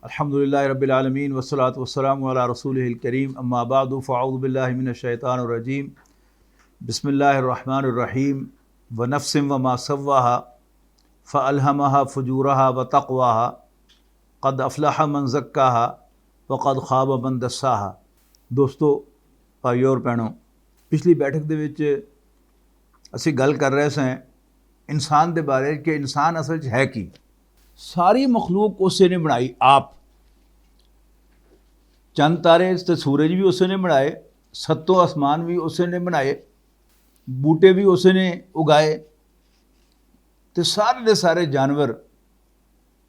अल्हम्दुलिल्लाहि रब्बिल आलमीन वस्सलातु वस्सलामु अला रसूलिहिल करीम अम्मा बादु फ़अऊज़ु बिल्लाहि मिनश शैतानिर रजीम बिस्मिल्लाहिर रहमानिर रहीम व नफ्सिन व मा सव्वाहा फ़अल्हमहा फ़ुजूरहा व तक़वाहा क़द अफ़लह मन ज़क्काहा व क़द ख़ाब मन दस्साहा। दोस्तों, भाइयों और भैनों, पिछली बैठक दे विच असीं गल कर रहे सां इंसान दे बारे कि इंसान असल च है की। सारी मखलूक उसे ने बनाई आप। चंद तारे ते सूरज भी उसे ने बनाए, सत्तों आसमान भी उसे ने बनाए, बूटे भी उसे ने उगाए, ते सारे दे सारे जानवर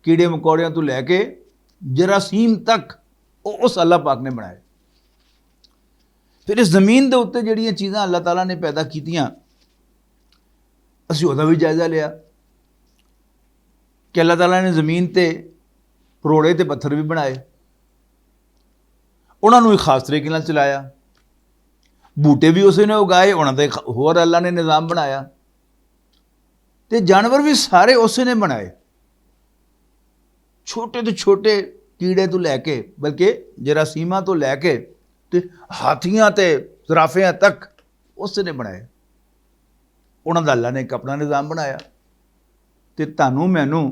कीड़े मकोड़ियां तो लैके जरासीम तक उस अल्लाह पाक ने बनाए। फिर इस जमीन के उत्ते जिहड़ियां चीज़ां अल्लाह ताला ने पैदा कीतियां, असीं उहदा भी जायज़ा लिया कि अल्लाह ताला ने ज़मीन ते परोड़े ते पत्थर भी बनाए, उन्होंने एक खास तरीके नाल चलाया। बूटे भी उसे ने उगाए, उन्होंने होर अल्लाह ने निज़ाम बनाया, ते जानवर भी सारे उसे ने बनाए, छोटे तो छोटे कीड़े तो लैके बल्कि जरासीमां तो लैके ते हाथियां ते ज़राफियां तक उसे ने बनाए। उन्होंने अल्लाह ने एक अपना निज़ाम बनाया, ते तानू मैनू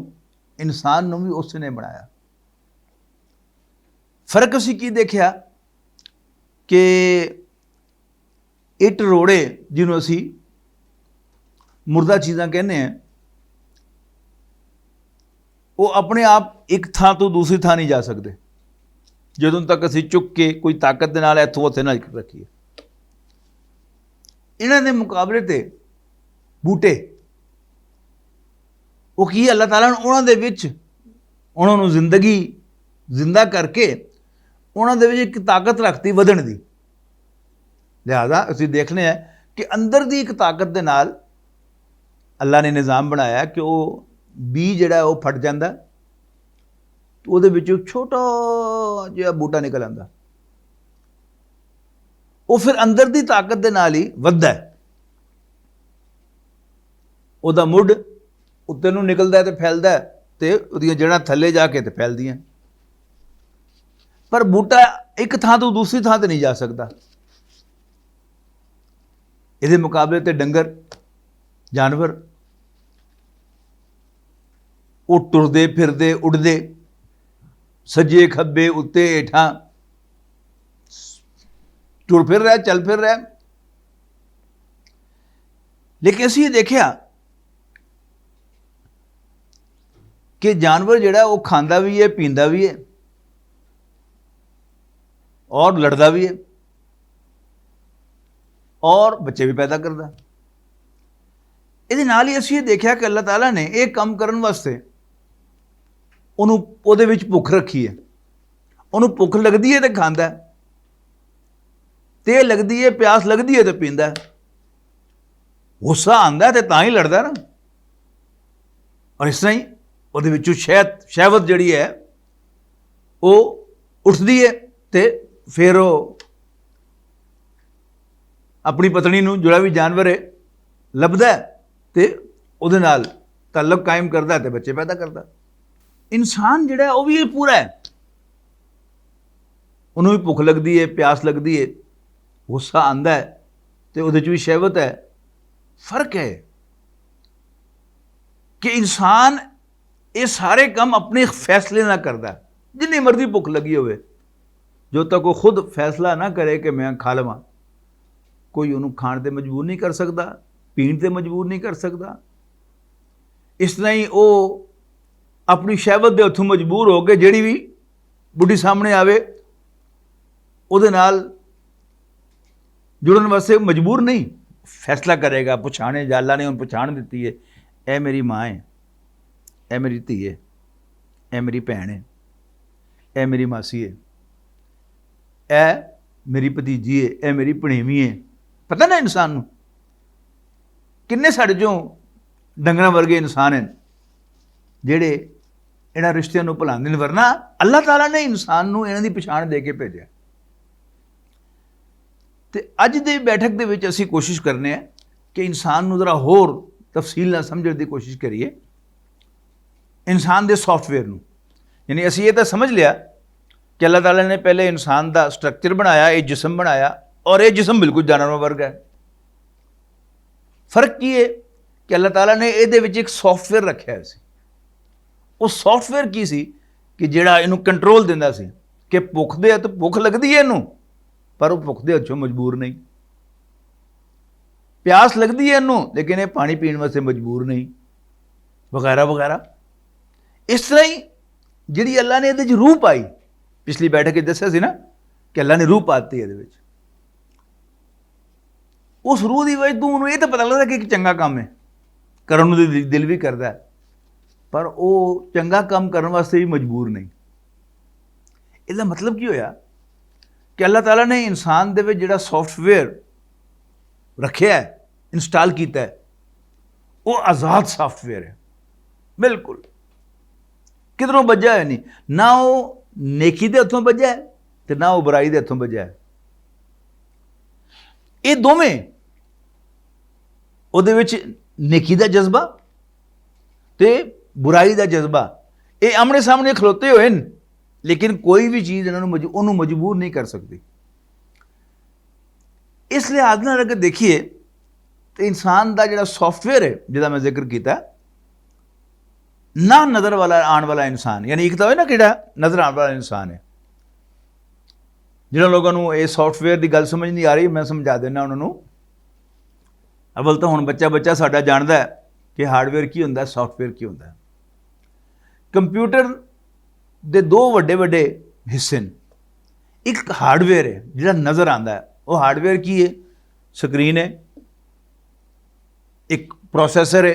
इंसान नू भी उस ने बनाया। फर्क असी की देखा कि इट रोड़े जिन्हों असी मुर्दा चीज़ां कहने हैं, वो अपने आप एक थां तो दूसरी थां नहीं जा सकते जदों तक असी चुक के कोई ताकत दे नाल इत्थों उत्थे ना रखीए। इन्हां दे मुकाबले ते बूटे वो की अल्लाह ताला ने उन्हां दे विच उन्होंने जिंदगी जिंदा करके उन्हां दे विच एक ताकत रखती वधण दी। लिहाजा असी देखने हैं कि अंदर दी एक ताकत दे नाल अल्लाह ने निज़ाम बनाया कि वो बीज जिहड़ा वो फट जाता तो उहदे विचों छोटा जिहा बूटा निकल आंदा, वो फिर अंदर दी ताकत दे नाल ही वधदा है। उहदा मुढ़ उत्ते नूं निकलदा ते फैलदा है ते उहदियां जड़ां थल्ले जाके ते फैलदियां। पर बूटा एक थां तो दूसरी थां ते नहीं जा सकता। इहदे मुकाबले ते डंगर जानवर वो टुरदे फिरदे उड़दे सज्जे खब्बे उत्ते हेठां टुर फिर रहा, चल फिर रहा। लेकिन असीं ये देखिया कि जानवर जिहड़ा वो खांदा भी है, पींदा भी है और लड़दा भी है और बच्चे भी पैदा करदा। इहदे नाल ही असीं ये देखिया कि अल्लाह ताला ने एक काम करन वास्ते उहनूं उहदे विच भुख रखी है। उहनूं भुख लगदी है तो खांदा है, ते लगदी है प्यास लगदी है तो पींदा है, गुस्सा आंदा है तो तां ही लड़दा ना। और इस तरह ही उहदे विचों शहवत जिहड़ी है वो उठदी है ते फिर वो अपनी पत्नी नूं जिहड़ा भी जानवर है लभदा है ते उहदे नाल ताल्लुक कायम करदा है ते बच्चे पैदा करदा। इंसान जिहड़ा है वो भी पूरा है, उन्होंने भी भुख लगदी है, प्यास लगदी है, गुस्सा आंदा है ते उहदे च भी शहवत है। फर्क है कि इंसान ये सारे काम अपने फैसले ना करता। जिन्नी मर्जी भुख लगी होवे, जो तक वो खुद फैसला ना करे कि मैं खा लवां, कोई उन्होंने खाण ते मजबूर नहीं कर सकता, पीण ते मजबूर नहीं कर सकता। इस तरह ही वो अपनी शहवत के हथों मजबूर हो के जिहड़ी भी बुढ़ी सामने आवे उहदे नाल जुड़न वास्ते मजबूर नहीं, फैसला करेगा। पछाणे अल्लाह ने उन्हें पछाण दी है, ए मेरी माँ है, ए मेरी धी है, ए मेरी भैन है, ए मेरी मासी है, ए मेरी भतीजी है, ए मेरी भणेवी है। पता ना इंसान नूं किन्ने साडे चों डंगरां वर्गे इंसान हैं जिहड़े इन्हां रिश्तिਆਂ ਨੂੰ भुलांदे ने, वरना अल्लाह ताला ने इंसान नूं इन्हां दी पछाण दे के भेजिया। ते अज दे बैठक दे विच असीं कोशिश करने हैं कि इंसान नूं जरा होर तफसील नाल समझण दी कोशिश करिए। इंसान दे सॉफ्टवेयर नूं यानी असी ये तो समझ लिया कि अल्लाह ताला ने पहले इंसान का स्ट्रक्चर बनाया, ये जिसम बनाया, और ये जिसम बिल्कुल जानवर वर्ग है। फर्क की है कि अल्लाह ताला ने ये एक सॉफ्टवेयर रखा है सी। वो सॉफ्टवेयर की सी कि जिहड़ा इनू कंट्रोल दिंदा सी कि भुख दे तो भुख लगती है इनू, पर वो भुख दे हथों मजबूर नहीं। प्यास लगती है इनू, लेकिन ये पानी पीने वास्ते मजबूर नहीं, वगैरह वगैरह। इस तरह ही जिहड़ी अल्लाह ने ये रूह पाई, पिछली बैठक दस्या सी ना कि अल्लाह ने रूह पाती है, उस रूह की वजह तू उन्होंने ये तो पता लगता कि एक चंगा काम है, करन नूं दिल भी करता है, पर वो चंगा काम करने वास्ते भी मजबूर नहीं। इसका मतलब की होया कि अल्लाह ताला ने इंसान दे विच जिहड़ा सॉफ्टवेयर रखिया है, इंस्टॉल किया है, वो आज़ाद सॉफ्टवेयर है, बिल्कुल किधरों बजा है नहीं, ना वो नेकी के हथों बजा है तो ना वो बुराई के हथों बजा है। ये दोवें उहदे विच नेकी का जज्बा ते बुराई का जज्बा ये आमने सामने खलोते हुए हैं, लेकिन कोई भी चीज़ इन्होंने मजबूर नहीं कर सकती। इस लिहाज नाल अगर देखिए तो इंसान का जिहड़ा सॉफ्टवेयर है जिहदा मैं जिक्र किया, ना नज़र वाला आने वाला इंसान, यानी एक तो है ना कि नज़र आने वाला इंसान है, जिन्होंने लोगों को ये सॉफ्टवेयर की गल समझ नहीं आ रही, मैं समझा देना उन्होंने। अवल तो हुण बच्चा बच्चा साडा जानदा है कि हार्डवेयर की हुंदा है, सॉफ्टवेयर की हुंदा है। कंप्यूटर दे दो वड्डे वड्डे हिस्से ने। एक हार्डवेयर है जिहड़ा नज़र आंदा है, वो हार्डवेयर की है, स्क्रीन है, एक प्रोसैसर है,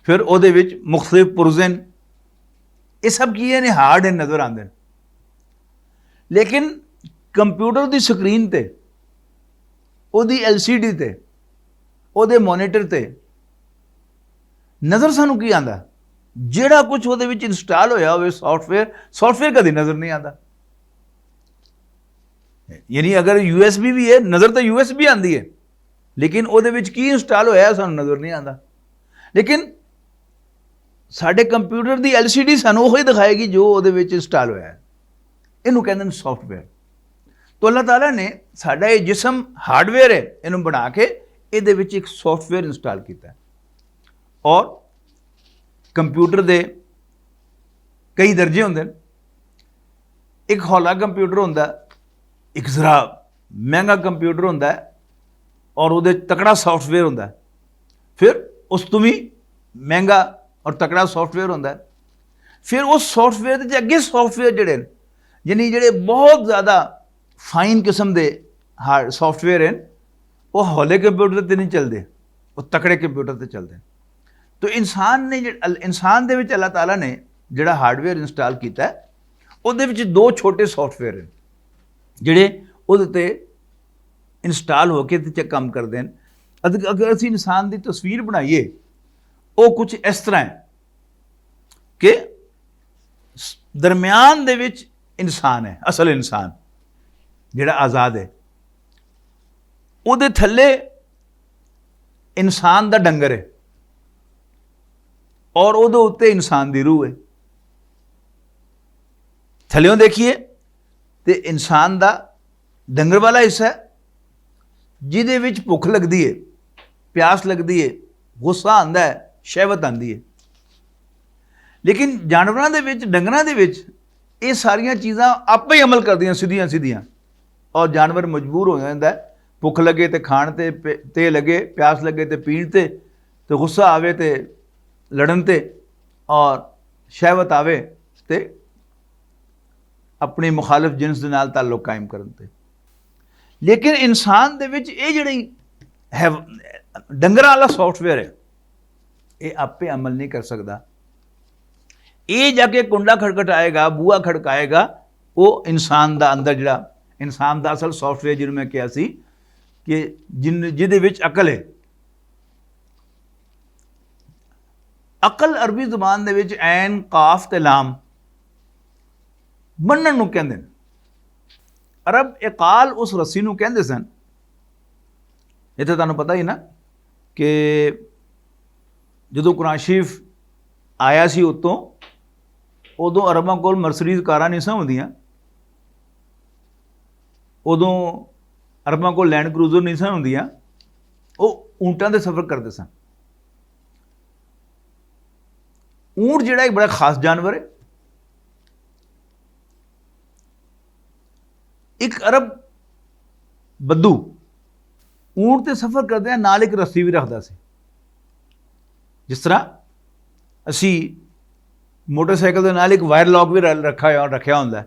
फिर उहदे विच मुख्तलिफ पुर्जे ने, ये सब की ने हार्ड है, नज़र आंदे ने। लेकिन कंप्यूटर की स्क्रीन ते, उहदी LCD ते, उहदे मॉनीटर ते नज़र सानू की आंदा, जिहड़ा कुछ उहदे विच इंस्टॉल होया होवे सॉफ्टवेयर कभी नज़र नहीं आता। यानी अगर USB भी है, नज़र तो USB आती है, लेकिन उहदे विच की इंस्टॉल होया सानू नज़र नहीं आता। लेकिन साडे कंप्यूटर की LCD सानू वही दिखाएगी जो उहदे विच इंस्टॉल होया है, इनू कहते हैं सॉफ्टवेयर। तो अल्लाह ताला ने साडा ये जिसम हार्डवेयर है, इनू बना के इहदे विच एक सॉफ्टवेयर इंस्टॉल किया है। और कंप्यूटर दे कई दर्जे होंदे हैं। एक हौला कंप्यूटर होंदा, एक जरा महंगा कंप्यूटर होंदा है, और उहदे तकड़ा सॉफ्टवेयर होंदा है, फिर उस तो भी महंगा और तकड़ा सॉफ्टवेयर होंदा है, फिर उस सॉफ्टवेयर के अगे सॉफ्टवेयर जिहड़े ने, यानी जिहड़े बहुत ज़्यादा फाइन किस्म के हार्ड सॉफ्टवेयर हैं, वो हौले कंप्यूटर ते नहीं चलते, वो तकड़े कंप्यूटर ते चलते हैं। तो इंसान दे विच अल्लाह ताला ने जिहड़ा हार्डवेयर इंस्टॉल किया है, उहदे विच दो छोटे सॉफ्टवेयर हैं जिहड़े उहदे ते इंस्टॉल होके ते काम करते हैं। अगर असीं इंसान की तस्वीर बनाइए, वो कुछ इस तरह है कि दरम्यान दे विच इंसान है, असल इंसान जिहड़ा आज़ाद है, उहदे थल्ले इंसान दा डंगर है, और उहदे उत्ते इंसान दी रूह है। थल्लियों देखिए तो इंसान दा डंगर वाला हिस्सा है, जिहदे विच भुख लगती है, प्यास लगती है, गुस्सा आंदा है, शहवत आंदी है। लेकिन जानवरों दे विच, डंगरां दे विच ये सारियां चीज़ां आपे ही अमल करदियां सीधियां सीधियां, और जानवर मजबूर हो जाता है, भुख लगे तो खाण ते लगे, प्यास लगे तो पीण ते गुस्सा आवे तो लड़न ते, और शहवत आवे तो अपनी मुखालिफ जिनस दे नाल ताल्लुक कायम करन ते। लेकिन इंसान दे विच ये जिहड़ी है डंगर वाला सॉफ्टवेयर है, ये आपे अमल नहीं कर सकता। ये जाके कुंडा खड़खटाएगा, बूआ खड़काएगा, वो इंसान दा अंदर जिहड़ा इंसान दा असल सॉफ्टवेयर जिन्होंने मैं कहा सी कि जिहदे विच अकल है। अकल अरबी जुबान दे विच ऐन, काफ ते लाम बनन नूं कहंदे ने। अरब इकाल उस रस्सी नूं कहंदे सन। इत्थे तुहानूं पता ही ना कि जदों कुरान शरीफ आया सी, उत्तों ਉਦੋਂ ਅਰਬਾਂ ਕੋਲ ਮਰਸਡੀਜ਼ ਕਾਰਾਂ ਨਹੀਂ ਸਨ ਹੁੰਦੀਆਂ, ਉਦੋਂ ਅਰਬਾਂ ਕੋਲ ਲੈਂਡ ਕਰੂਜ਼ਰ ਨਹੀਂ ਸਨ ਹੁੰਦੀਆਂ, ਉਹ ਊਂਟਾਂ ਦੇ ਸਫ਼ਰ ਕਰਦੇ ਸਨ। ਊਂਟ ਜਿਹੜਾ ਇੱਕ ਬੜਾ ਖਾਸ ਜਾਨਵਰ ਹੈ। ਇੱਕ ਅਰਬ ਬੱਦੂ ਊਂਟ ਤੇ ਸਫ਼ਰ ਕਰਦਿਆਂ ਨਾਲ ਇੱਕ ਰੱਸੀ ਵੀ ਰੱਖਦਾ ਸੀ। ਜਿਸ ਤਰ੍ਹਾਂ ਅਸੀਂ ਮੋਟਰਸਾਈਕਲ ਦੇ ਨਾਲ ਇੱਕ ਵਾਇਰ ਲੌਕ ਵੀ ਰੱਖਿਆ ਹੁੰਦਾ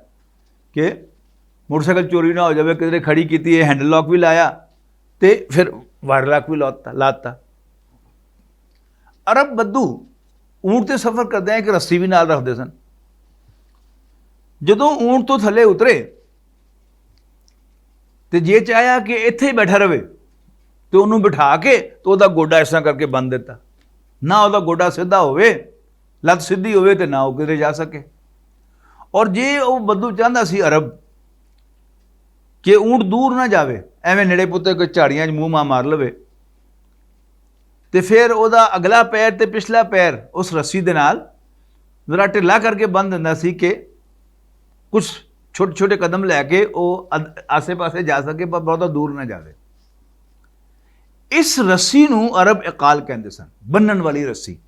ਕਿ ਮੋਟਰਸਾਈਕਲ ਚੋਰੀ ਨਾ ਹੋ ਜਾਵੇ, ਕਿਧਰੇ ਖੜੀ ਕੀਤੀ, ਹੈਂਡਲ ਲੌਕ ਵੀ ਲਾਇਆ ਤੇ ਫਿਰ ਵਾਇਰ ਲੌਕ ਵੀ ਲਾਤਾ। ਅਰਬ ਬੱਦੂ ਊਂਟ ਤੇ ਸਫ਼ਰ ਕਰਦਿਆਂ ਇੱਕ ਰੱਸੀ ਵੀ ਨਾਲ ਰੱਖਦੇ ਸਨ। ਜਦੋਂ ਊਂਟ ਤੋਂ ਥੱਲੇ ਉਤਰੇ ਤੇ ਜੇ ਚਾਹਿਆ ਕਿ ਇੱਥੇ ਹੀ ਬੈਠਾ ਰਵੇ ਤੇ ਉਹਨੂੰ ਬਿਠਾ ਕੇ ਤੇ ਉਹਦਾ ਗੋਡਾ ਇਸ ਤਰ੍ਹਾਂ ਕਰਕੇ ਬੰਨ੍ਹ ਦਿੱਤਾ। ਨਾ ਉਹਦਾ ਗੋਡਾ ਸਿੱਧਾ ਹੋਵੇ, ਲੱਤ ਸਿੱਧੀ ਹੋਵੇ ਤੇ ਨਾ ਉਹ ਕਿਧਰੇ ਜਾ ਸਕੇ। ਔਰ ਜੇ ਉਹ ਬੱਦੂ ਚਾਹੁੰਦਾ ਸੀ ਅਰਬ ਕਿ ਊਂਟ ਦੂਰ ਨਾ ਜਾਵੇ, ਐਵੇਂ ਨੇੜੇ ਪੁੱਤੇ ਕੋਈ ਝਾੜੀਆਂ 'ਚ ਮੂੰਹ ਮਾਰ ਲਵੇ, ਤੇ ਫਿਰ ਉਹਦਾ ਅਗਲਾ ਪੈਰ ਤੇ ਪਿਛਲਾ ਪੈਰ ਉਸ ਰੱਸੀ ਦੇ ਨਾਲ ਜ਼ਰਾ ਢਿੱਲਾ ਕਰਕੇ ਬੰਨ੍ਹ ਦਿੰਦਾ ਸੀ ਕਿ ਕੁਝ ਛੋਟੇ ਛੋਟੇ ਕਦਮ ਲੈ ਕੇ ਉਹ ਆਸੇ ਪਾਸੇ ਜਾ ਸਕੇ, ਪਰ ਬਹੁਤਾ ਦੂਰ ਨਾ ਜਾਵੇ। ਇਸ ਰੱਸੀ ਨੂੰ ਅਰਬ ਇਕਾਲ ਕਹਿੰਦੇ ਸਨ, ਬੰਨਣ ਵਾਲੀ ਰੱਸੀ।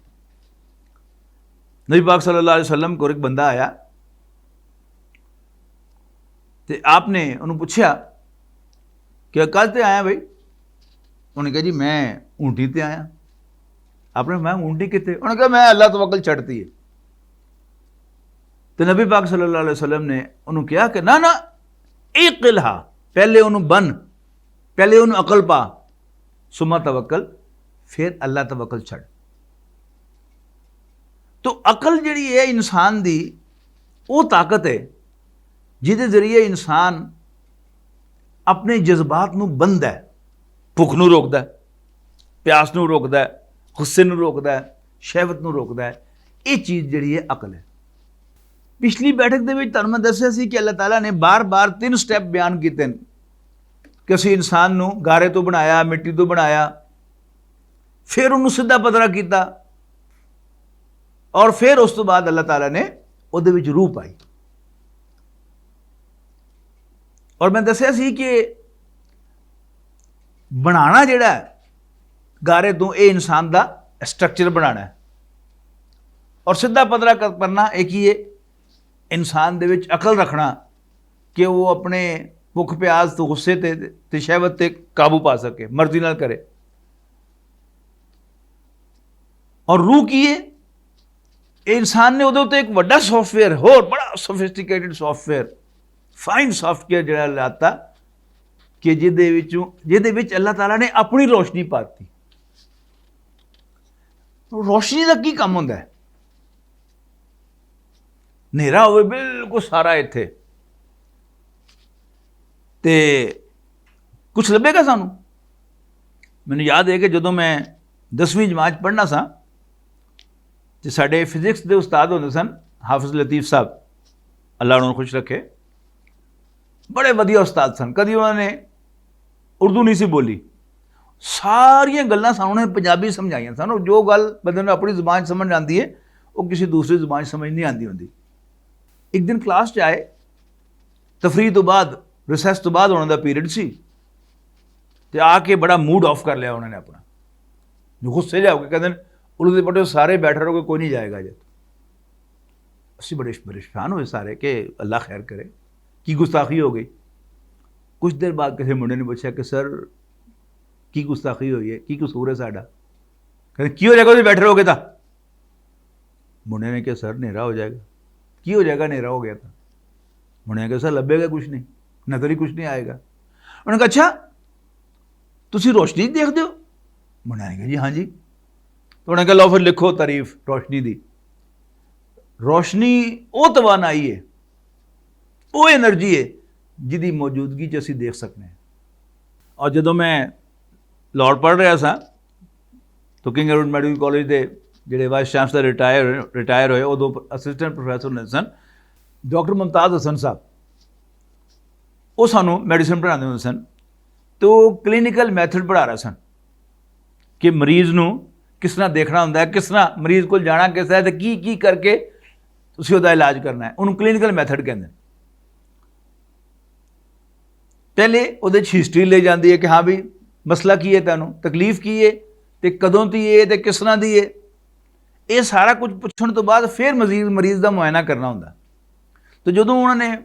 ਨਬੀ ਪਾਕ ਸੱਲੱਲਾਹੁ ਅਲੈहि ਵਸੱਲਮ ਕੋਲ ਇੱਕ ਬੰਦਾ ਆਇਆ ਤੇ ਆਪਨੇ ਉਹਨੂੰ ਪੁੱਛਿਆ ਕਿ ਕੱਲ ਤੇ ਆਇਆ ਬਈ? ਉਹਨੇ ਕਿਹਾ ਜੀ ਮੈਂ ਊਂਟੀ ਤੇ ਆਇਆ। आपने मैं ऊँटी कितने? उन्होंने कहा मैं अल्लाह तवक्कल छड़ती है। तो नबी पाक सल्लल्लाहु अलैहि वसल्लम ने उन्होंने कहा कि ना ना इक़िलहा, पहले उन्होंने बन, पहले उन्होंने अकल पा, सुमा तवक्कल, फिर अल्लाह तवक्कल छड़। तो अकल जिहड़ी है इंसान दी वो ताकत है जिहदे जरिए इंसान अपने जज्बात नूं बंधदा है, भुख नूं रोकदा है, प्यास नूं रोकदा है, गुस्से नूं रोकदा है, शहवत नूं रोकदा है। ये चीज़ जिहड़ी है अकल है। पिछली बैठक दे विच तुहानूं मैं दस्सिया सी कि अल्लाह ताला ने बार बार 3 स्टैप बयान कीते हैं कि असीं इंसान नूं गारे तो बनाया, मिट्टी तो बनाया, फिर उन्होंने सीधा पतरा किया और फिर उस तो बाद अल्लाह ताला ने उहदे विच रूह पाई। और मैं दस्सिया सी कि बनाना जिहड़ा है गारे तो ये इंसान का स्ट्रक्चर बनाना है और सीधा पतरा करना एक ही है इंसान दे विच अकल रखना कि वो अपने भुख प्यास तो गुस्से ते शहवत ते काबू पा सके, मर्जी नाल करे। और रूह की है इंसान ने उहदे उत्ते एक वड्डा सॉफ्टवेयर, होर बड़ा सोफिस्टिकेटेड सॉफ्टवेयर, फाइन सॉफ्टवेयर जिहड़ा लाता कि जिहदे विच अल्लाह ताला ने अपनी रोशनी पाती। रोशनी का की काम होंदा है? नेरा होवे बिल्कुल सारा इत्थे ते कुछ लभेगा सानू। मैनूं याद है कि जदों मैं 10वीं जमात पढ़ना सा ते साडे फिजिक्स के उस्ताद होंदे सन हाफिज लतीफ साहब, अल्लाह उन्होंने खुश रखे। बड़े वधिया उस्ताद सन, कभी उन्होंने उर्दू नहीं सी बोली, सारियां गल्लां सानूं उन्होंने पंजाबी समझाइयां सन। जो गल बंदे नूं अपनी जुबान समझ आती है वो किसी दूसरी जुबान समझ नहीं आती होंदी। एक दिन क्लास च आए, तफरीह तो बाद, रिसैस तो बाद उन्होंने पीरियड सी ते आके बड़ा मूड ऑफ कर लिया उन्होंने अपना, गुस्से लिया होकर कहते उलझे पटे सारे बैठे रहोगे, कोई नहीं जाएगा। जब असी बड़े परेशान हुए सारे कि अल्लाह खैर करे, की गुस्ताखी हो गई। कुछ देर बाद किसी मुंडे ने पूछा कि सर की गुस्ताखी हुई है, की कसूर है साडा? कहते की हो जाएगा तुम बैठे रहोगे? था मुंडे ने कहा सर नेरा हो जाएगा। की हो जाएगा? नेरा हो गया था। मुंडे ने कहा सर लभेगा कुछ नहीं, नजर ही कुछ नहीं आएगा। उन्होंने कहा अच्छा तुसी रोशनी देखते हो? मुंडे ने कहा जी हाँ जी। तो उन्होंने कहा लो फिर लिखो तारीफ रोशनी दी। रोशनी वो तवानाई है, वो एनर्जी है जिहदी मौजूदगी च असीं देख सकते हैं। और जदों मैं लाहौर पढ़ रहा था तो किंग एडवर्ड मैडिकल कॉलेज के जिहड़े वाइस चांसलर रिटायर होए उदों असिस्टेंट प्रोफैसर ने सन डॉक्टर मुमताज़ हसन साहब, वो सानूं मैडिसिन पढ़ाते होंदे सन। तो क्लीनिकल मैथड पढ़ा रहे सन कि मरीज़ नूं किस तरह देखना होंदा है, किस तरह मरीज़ को जाना किस है, तो की करके ਤੁਸੀਂ ਉਹਦਾ ਇਲਾਜ ਕਰਨਾ ਹੈ। ਉਹਨੂੰ ਕਲੀਨਿਕਲ ਮੈਥਡ ਕਹਿੰਦੇ ਨੇ। ਪਹਿਲੇ ਉਹਦੇ 'ਚ ਹਿਸਟਰੀ ਲਈ ਜਾਂਦੀ ਹੈ ਕਿ ਹਾਂ ਵੀ ਮਸਲਾ ਕੀ ਹੈ, ਤੁਹਾਨੂੰ ਤਕਲੀਫ ਕੀ ਹੈ, ਤੇ ਕਦੋਂ ਦੀ ਹੈ, ਤੇ ਕਿਸ ਤਰ੍ਹਾਂ ਦੀ ਹੈ। ਇਹ ਸਾਰਾ ਕੁਝ ਪੁੱਛਣ ਤੋਂ ਬਾਅਦ ਫਿਰ ਮਰੀਜ਼ ਦਾ ਮੁਆਇਨਾ ਕਰਨਾ ਹੁੰਦਾ। ਤੇ ਜਦੋਂ ਉਹਨਾਂ ਨੇ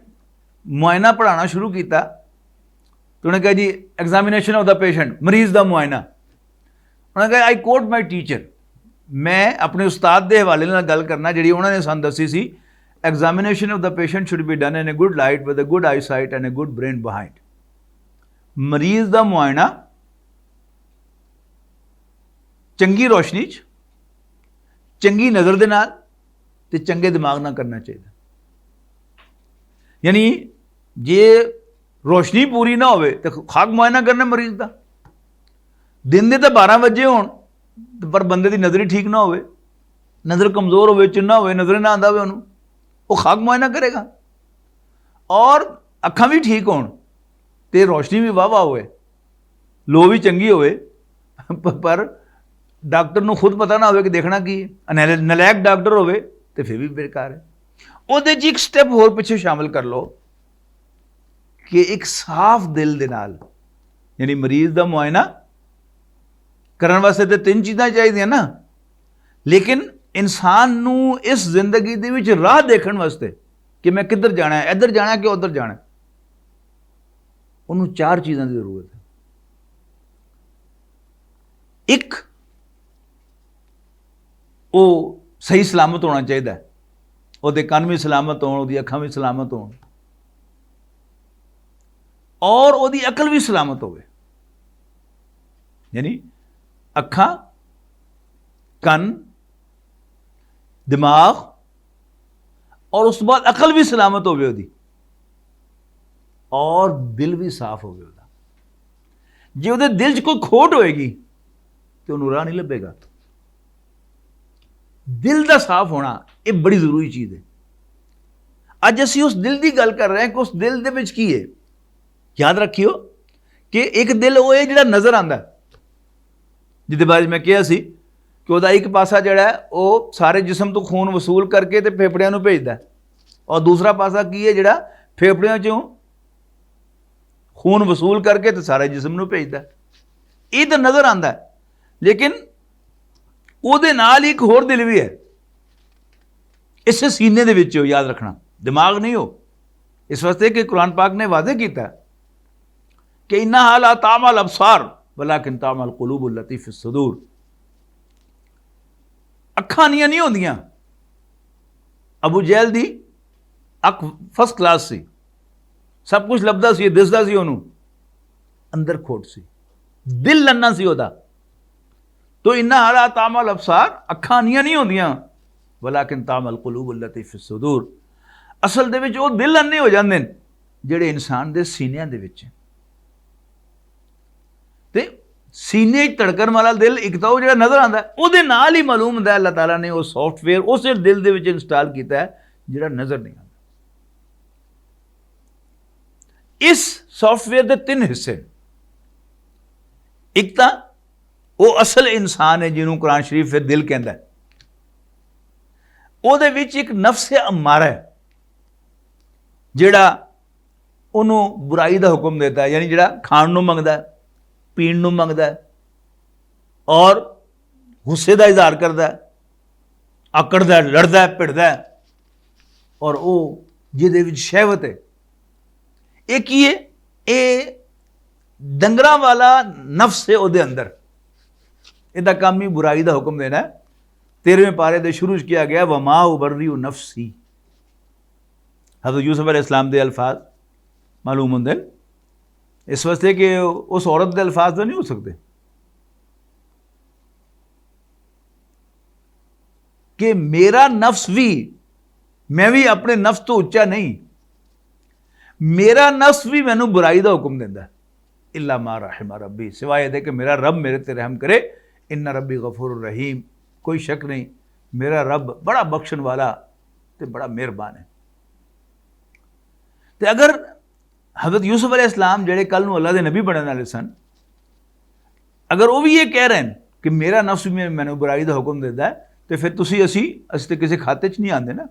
ਮੁਆਇਨਾ ਪੜ੍ਹਾਉਣਾ ਸ਼ੁਰੂ ਕੀਤਾ ਤਾਂ ਉਹਨੇ ਕਿਹਾ ਜੀ ਐਗਜ਼ਾਮੀਨੇਸ਼ਨ ਆਫ ਦਾ ਪੇਸ਼ੈਂਟ, ਮਰੀਜ਼ ਦਾ ਮੁਆਇਨਾ। ਉਹਨੇ ਕਿਹਾ ਆਈ ਕੋਟ ਮਾਈ ਟੀਚਰ, ਮੈਂ ਆਪਣੇ ਉਸਤਾਦ ਦੇ ਹਵਾਲੇ ਨਾਲ ਗੱਲ ਕਰਨਾ ਜਿਹੜੀ ਉਹਨਾਂ ਨੇ ਸਾਨੂੰ ਦੱਸੀ ਸੀ, ਐਗਜ਼ਾਮੀਨੇਸ਼ਨ ਆਫ ਦਾ patient should be done in a good light with a good eyesight and a good brain behind. ਮਰੀਜ਼ ਦਾ ਮੁਆਇਨਾ ਚੰਗੀ ਰੋਸ਼ਨੀ 'ਚ, ਚੰਗੀ ਨਜ਼ਰ ਦੇ ਨਾਲ ਤੇ ਚੰਗੇ ਦਿਮਾਗ ਨਾਲ ਕਰਨਾ ਚਾਹੀਦਾ। ਯਾਨੀ ਜੇ ਰੋਸ਼ਨੀ ਪੂਰੀ ਨਾ ਹੋਵੇ ਤਾਂ ਖਾਕ ਮੁਆਇਨਾ ਕਰਨਾ ਮਰੀਜ਼ ਦਾ, ਦਿਨ ਦੇ ਤਾਂ 12 ਵਜੇ ਹੋਣ ਪਰ ਬੰਦੇ ਦੀ ਨਜ਼ਰ ਹੀ ਠੀਕ ਨਾ ਹੋਵੇ, ਨਜ਼ਰ ਕਮਜ਼ੋਰ ਹੋਵੇ, ਚੁੰਨਾ ਹੋਵੇ, ਨਜ਼ਰ ਨਾ ਆਉਂਦਾ ਹੋਵੇ ਉਹਨੂੰ, ਉਹ ਖਾਕ ਮੁਆਇਨਾ ਕਰੇਗਾ। ਔਰ ਅੱਖਾਂ ਵੀ ਠੀਕ ਹੋਣ ਤੇ ਰੋਸ਼ਨੀ ਵੀ ਵਾਹ ਹੋਵੇ, ਲੋ ਵੀ ਚੰਗੀ ਹੋਵੇ, ਪਰ ਡਾਕਟਰ ਨੂੰ ਖੁਦ ਪਤਾ ਨਾ ਹੋਵੇ ਕਿ ਦੇਖਣਾ ਕੀ ਹੈ, ਨਲਾਇਕ ਡਾਕਟਰ ਹੋਵੇ ਤੇ ਫਿਰ ਵੀ ਬੇਕਾਰ ਹੈ। ਉਹਦੇ 'ਚ ਇੱਕ ਸਟੈਪ ਹੋਰ ਪਿੱਛੇ ਸ਼ਾਮਿਲ ਕਰ ਲਓ ਕਿ ਇੱਕ ਸਾਫ਼ ਦਿਲ ਦੇ ਨਾਲ, ਯਾਨੀ ਮਰੀਜ਼ ਦਾ ਮੁਆਇਨਾ ਕਰਨ ਵਾਸਤੇ ਤੇ 3 ਚੀਜ਼ਾਂ ਚਾਹੀਦੀਆਂ ਨਾ, ਲੇਕਿਨ ਇਨਸਾਨ ਨੂੰ ਇਸ ਜ਼ਿੰਦਗੀ ਦੇ ਵਿੱਚ ਰਾਹ ਦੇਖਣ ਵਾਸਤੇ ਕਿ ਮੈਂ ਕਿੱਧਰ ਜਾਣਾ ਹੈ, ਇੱਧਰ ਜਾਣਾ ਕਿ ਉੱਧਰ ਜਾਣਾ, ਉਹਨੂੰ 4 ਚੀਜ਼ਾਂ ਦੀ ਜ਼ਰੂਰਤ ਹੈ। ਇੱਕ, ਉਹ ਸਹੀ ਸਲਾਮਤ ਹੋਣਾ ਚਾਹੀਦਾ, ਉਹਦੇ ਕੰਨ ਵੀ ਸਲਾਮਤ ਹੋਣ, ਉਹਦੀ ਅੱਖਾਂ ਵੀ ਸਲਾਮਤ ਹੋਣ, ਔਰ ਉਹਦੀ ਅਕਲ ਵੀ ਸਲਾਮਤ ਹੋਵੇ। ਯਾਨੀ ਅੱਖਾਂ, ਕੰਨ, ਦਿਮਾਗ, ਔਰ ਉਸ ਤੋਂ ਬਾਅਦ ਅਕਲ ਵੀ ਸਲਾਮਤ ਹੋਵੇ ਉਹਦੀ, ਔਰ ਦਿਲ ਵੀ ਸਾਫ਼ ਹੋਵੇ ਉਹਦਾ। ਜੇ ਉਹਦੇ ਦਿਲ 'ਚ ਕੋਈ ਖੋਟ ਹੋਏਗੀ ਤੇ ਉਹਨੂੰ ਰਾਹ ਨਹੀਂ ਲੱਭੇਗਾ। ਦਿਲ ਦਾ ਸਾਫ਼ ਹੋਣਾ ਇਹ ਬੜੀ ਜ਼ਰੂਰੀ ਚੀਜ਼ ਹੈ। ਅੱਜ ਅਸੀਂ ਉਸ ਦਿਲ ਦੀ ਗੱਲ ਕਰ ਰਹੇ ਹਾਂ ਕਿ ਉਸ ਦਿਲ ਦੇ ਵਿੱਚ ਕੀ ਹੈ। ਯਾਦ ਰੱਖਿਓ ਕਿ ਇੱਕ ਦਿਲ ਉਹ ਹੈ ਜਿਹੜਾ ਨਜ਼ਰ ਆਉਂਦਾ, ਜਿਹਦੇ ਬਾਰੇ ਮੈਂ ਕਿਹਾ ਸੀ ਕਿ ਉਹਦਾ ਇੱਕ ਪਾਸਾ ਜਿਹੜਾ ਹੈ ਉਹ ਸਾਰੇ ਜਿਸਮ ਤੋਂ ਖੂਨ ਵਸੂਲ ਕਰਕੇ ਤੇ ਫੇਫੜਿਆਂ ਨੂੰ ਭੇਜਦਾ, ਔਰ ਦੂਸਰਾ ਪਾਸਾ ਕੀ ਹੈ ਜਿਹੜਾ ਫੇਫੜਿਆਂ 'ਚੋਂ ਖੂਨ ਵਸੂਲ ਕਰਕੇ ਤੇ ਸਾਰੇ ਜਿਸਮ ਨੂੰ ਭੇਜਦਾ। ਇਹ ਤਾਂ ਨਜ਼ਰ ਆਉਂਦਾ, ਲੇਕਿਨ ਉਹਦੇ ਨਾਲ ਇੱਕ ਹੋਰ ਦਿਲ ਵੀ ਹੈ, ਇਸੇ ਸੀਨੇ ਦੇ ਵਿੱਚ ਹੋ, ਯਾਦ ਰੱਖਣਾ, ਦਿਮਾਗ ਨਹੀਂ ਹੋ। ਇਸ ਵਾਸਤੇ ਕਿ ਕੁਰਾਨ ਪਾਕ ਨੇ ਵਾਅਦੇ ਕੀਤਾ ਕਿ ਇन्नहा ला तामल अबसार वलाकिन तामल कुलूबुल लती फिस सुदूर। ਅੱਖਾਂ ਨਹੀਂ ਹੁੰਦੀਆਂ। ਅਬੂ ਜਹਿਲ ਦੀ ਅੱਖ ਫਸਟ ਕਲਾਸ ਸੀ, ਸਭ ਕੁਝ ਲੱਭਦਾ ਸੀ, ਦਿਸਦਾ ਸੀ ਉਹਨੂੰ, ਅੰਦਰ ਖੋਟ ਸੀ, ਦਿਲ ਲੰਨਾ ਸੀ ਉਹਦਾ। ਤੋ इन्नहा ला तामल अबसार, ਅੱਖਾਂ ਨਹੀਂ ਹੁੰਦੀਆਂ, वलाकिन तामल कुलूबुल लती फिस सुदूर। ਅਸਲ ਦੇ ਵਿੱਚ ਉਹ ਦਿਲ ਅੰਨੇ ਹੋ ਜਾਂਦੇ ਨੇ ਜਿਹੜੇ ਇਨਸਾਨ ਦੇ ਸੀਨਿਆਂ ਦੇ ਵਿੱਚ। ਤੇ ਸੀਨੇ 'ਚ ਧੜਕਣ ਵਾਲਾ ਦਿਲ ਇੱਕ ਤਾਂ ਉਹ ਜਿਹੜਾ ਨਜ਼ਰ ਆਉਂਦਾ, ਉਹਦੇ ਨਾਲ ਹੀ ਮਾਲੂਮ ਹੁੰਦਾ ਅੱਲਾਹ ਤਾਲਾ ਨੇ ਉਹ ਸੌਫਟਵੇਅਰ ਉਸੇ ਦਿਲ ਦੇ ਵਿੱਚ ਇੰਸਟਾਲ ਕੀਤਾ ਹੈ ਜਿਹੜਾ ਨਜ਼ਰ ਨਹੀਂ ਆਉਂਦਾ। ਇਸ ਸੌਫਟਵੇਅਰ ਦੇ 3 ਹਿੱਸੇ। ਇੱਕ ਤਾਂ ਉਹ ਅਸਲ ਇਨਸਾਨ ਹੈ ਜਿਹਨੂੰ ਕੁਰਾਨ ਸ਼ਰੀਫ ਫਿਰ ਦਿਲ ਕਹਿੰਦਾ, ਉਹਦੇ ਵਿੱਚ ਇੱਕ ਨਫਸ ਅਮਾਰਾ ਹੈ ਜਿਹੜਾ ਉਹਨੂੰ ਬੁਰਾਈ ਦਾ ਹੁਕਮ ਦਿੰਦਾ ਹੈ, ਯਾਨੀ ਜਿਹੜਾ ਖਾਣ ਨੂੰ ਮੰਗਦਾ, ਪੀਣ ਨੂੰ ਮੰਗਦਾ ਔਰ ਗੁੱਸੇ ਦਾ ਇਜ਼ਹਾਰ ਕਰਦਾ, ਆਕੜਦਾ, ਲੜਦਾ, ਭਿੜਦਾ, ਔਰ ਉਹ ਜਿਹਦੇ ਵਿੱਚ ਸ਼ਹਿਵਤ ਹੈ। ਇਹ ਕੀ ਹੈ? ਇਹ ਡੰਗਰਾਂ ਵਾਲਾ ਨਫਸ ਹੈ ਉਹਦੇ ਅੰਦਰ। ਇਹਦਾ ਕੰਮ ਹੀ ਬੁਰਾਈ ਦਾ ਹੁਕਮ ਦੇਣਾ। 13ਵੇਂ ਪਾਰੇ ਦੇ ਸ਼ੁਰੂ 'ਚ ਕਿਹਾ ਗਿਆ ਵਮਾ ਉਬਰਰੀ ਨਫਸੀ। ਹਜ਼ਰਤ ਯੂਸਫ अलैहिस्सलाम ਦੇ ਅਲਫਾਜ਼ ਮਾਲੂਮ ਹੁੰਦੇ ਨੇ, ਇਸ ਵਾਸਤੇ ਕਿ ਉਸ ਔਰਤ ਦੇ ਅਲਫਾਜ਼ ਤਾਂ ਨਹੀਂ ਹੋ ਸਕਦੇ ਕਿ ਮੇਰਾ ਨਫਸ ਵੀ, ਮੈਂ ਵੀ ਆਪਣੇ ਨਫਸ ਤੋਂ ਉੱਚਾ ਨਹੀਂ, ਮੇਰਾ ਨਫਸ ਵੀ ਮੈਨੂੰ ਬੁਰਾਈ ਦਾ ਹੁਕਮ ਦਿੰਦਾ। इल्ला मा रहम रब्बी, सिवाय दे कि मेरा रब मेरे ते रहम करे। इन्ना रब्बी गफूर रहीम, कोई शक नहीं मेरा रब बड़ा बख्शण वाला ते बड़ा मेहरबान है। तो अगर हज़रत यूसुफ अलैहिस्सलाम जेड़े कल नूं अल्लाह दे नबी बनने वाले सन, अगर वो भी ये कह रहे हैं कि मेरा नफ्स भी मैंने बुराई का हुक्म देता है, तो फिर तुसी असी तो किसी खाते च नहीं आते ना।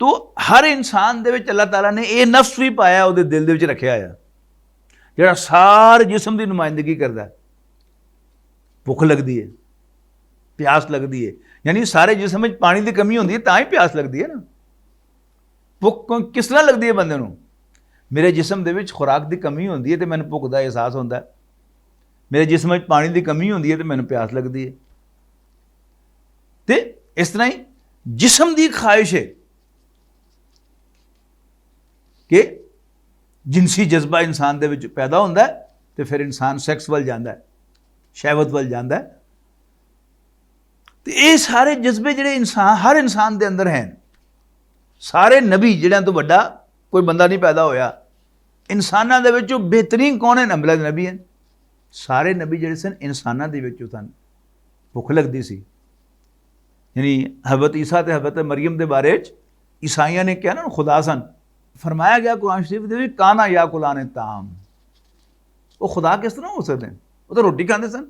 तो हर इंसान दे विच अल्लाह ताला ने ये नफ्स भी पाया, उहदे दिल दे विच रखिया है, जिहड़ा सारे जिस्म की नुमाइंदगी करता है। भुख लगती है, प्यास लगती है, यानी सारे जिस्म में पानी की कमी होती है तां ही प्यास लगती है ना। भुख किस तरह लगती है बंदे नूं? मेरे जिस्म दे विच खुराक की कमी होती है तो मैनूं भुख का एहसास होता है, मेरे जिस्म में पानी की कमी होती है तो मैनूं प्यास लगती है। तो इस तरह ही जिस्म की ख्वाहिश है कि जिनसी जज्बा इंसान दे विच पैदा होता है तो फिर इंसान सैक्स वाल जाता है, शहवत वाल जाता है। तो ये सारे जज्बे जिहड़े इंसान हर इंसान दे अंदर हैं, सारे नबी जिहड़ियां तो वड्डा कोई बंदा नहीं पैदा होया, इंसानां दे विचों बेहतरीन कौन है? अम्बिया दे नबी हैं। सारे नबी जिहड़े सन इंसानां दे विचों सन। भुख लगदी सी, यानी हज़रत ईसा ते हज़रत मरियम के बारे ईसाइयां ने क्या ना खुदा सन, फरमाया गया कुरान शरीफ दे विच काना या कुलाने ताम। वो खुदा किस तरह हो सकते हैं? वो तो रोटी खाते सन।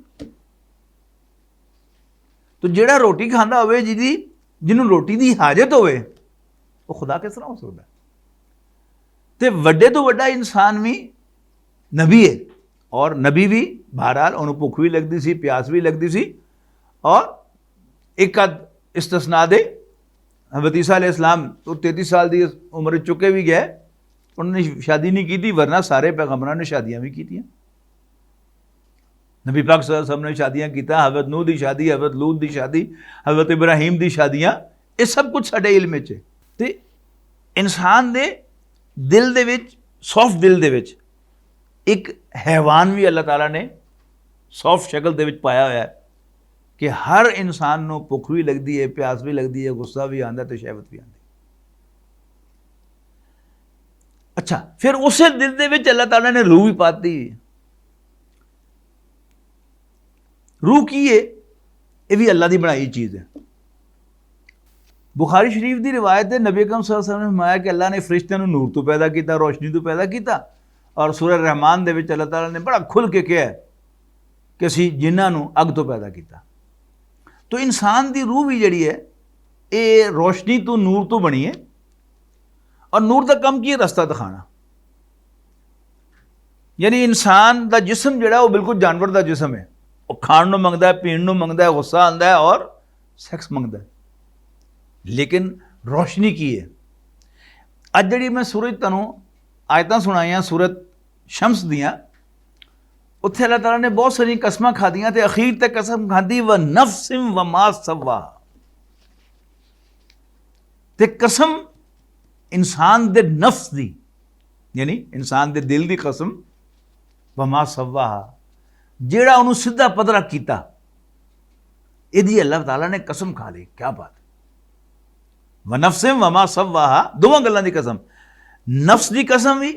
तो जिहड़ा रोटी खांदा होवे, जिन्होंने रोटी की हाजत होवे, वो खुदा किस तरह हो सकता है? तो वड्डे तो वड्डा इंसान भी नबी है, और नबी भी बहरहाल उन्होंने भुख भी लगती सी, प्यास भी लगती सी, और एक अद इस्तिस्ना दे हज़रत ईसा अलैहिस्सलाम तो 33 साल की उम्र चुके भी गए, उन्होंने शादी नहीं की, वरना सारे पैगंबरां ने शादियां भी की। नबी पाक सल्लल्लाहु अलैहि वसल्लम ने शादियां की, हज़रत नूह की शादी, हज़रत लूत की शादी, हज़रत इब्राहीम की शादियां, ये सब कुछ साडे इल्म विच है। तो इंसान दे दिल दे विच, सॉफ्ट दिल दे विच एक हैवान भी अल्लाह ताला ने सॉफ्ट शक्ल दे विच पाया होया है कि हर इंसान को भुख भी लगती है, प्यास भी लगती है, गुस्सा भी आता है, तो शहवत भी आती है। अच्छा, फिर उस दिल दे विच अल्लाह ताला ने रूह भी पाती। रूह की है? ये भी अल्लाह की बनाई चीज़ है। बुखारी शरीफ की रिवायत है, नबी अकरम सल्लल्लाहु अलैहि वसल्लम ने फरमाया कि अल्लाह ने फरिश्तों को नूर तो पैदा किया, रोशनी तो पैदा किया, और सूरह रहमान दे विच अल्लाह ताला ने बड़ा खुल के कहा कि असीं जिन्हां नूं अग तो पैदा किया। तो इंसान की रूह भी जिहड़ी है ये रोशनी तो नूर तो बनी है, और नूर का काम की है? रस्ता दिखाना। यानी इंसान का जिस्म जिहड़ा वो बिल्कुल जानवर का जिस्म है, वो खाण नूं मंगदा है, पीण नूं मंगदा है, गुस्सा आंदा है और सैक्स मंगदा है। लेकिन रोशनी की है? अज जिहड़ी मैं सूरज तुहानूं आयतां सुनाईयां सूरत शम्स दियां, उत्थे अल्लाह ताला ने बहुत सारी कसमां खादियां, तो अखीर तक कसम खाधी व नफ्सिम व मा सवा, ते कसम इंसान दे नफ्स दी, यानी इंसान दे दिल दी कसम, व मा सवा, जेड़ा उन्होंने सीधा पदरा किया, यदि अल्लाह ताला ने कसम खा ली। क्या बात! व नफ्सिम व मा सवा, दोवां गल्लां दी कसम, नफ्स की कसम भी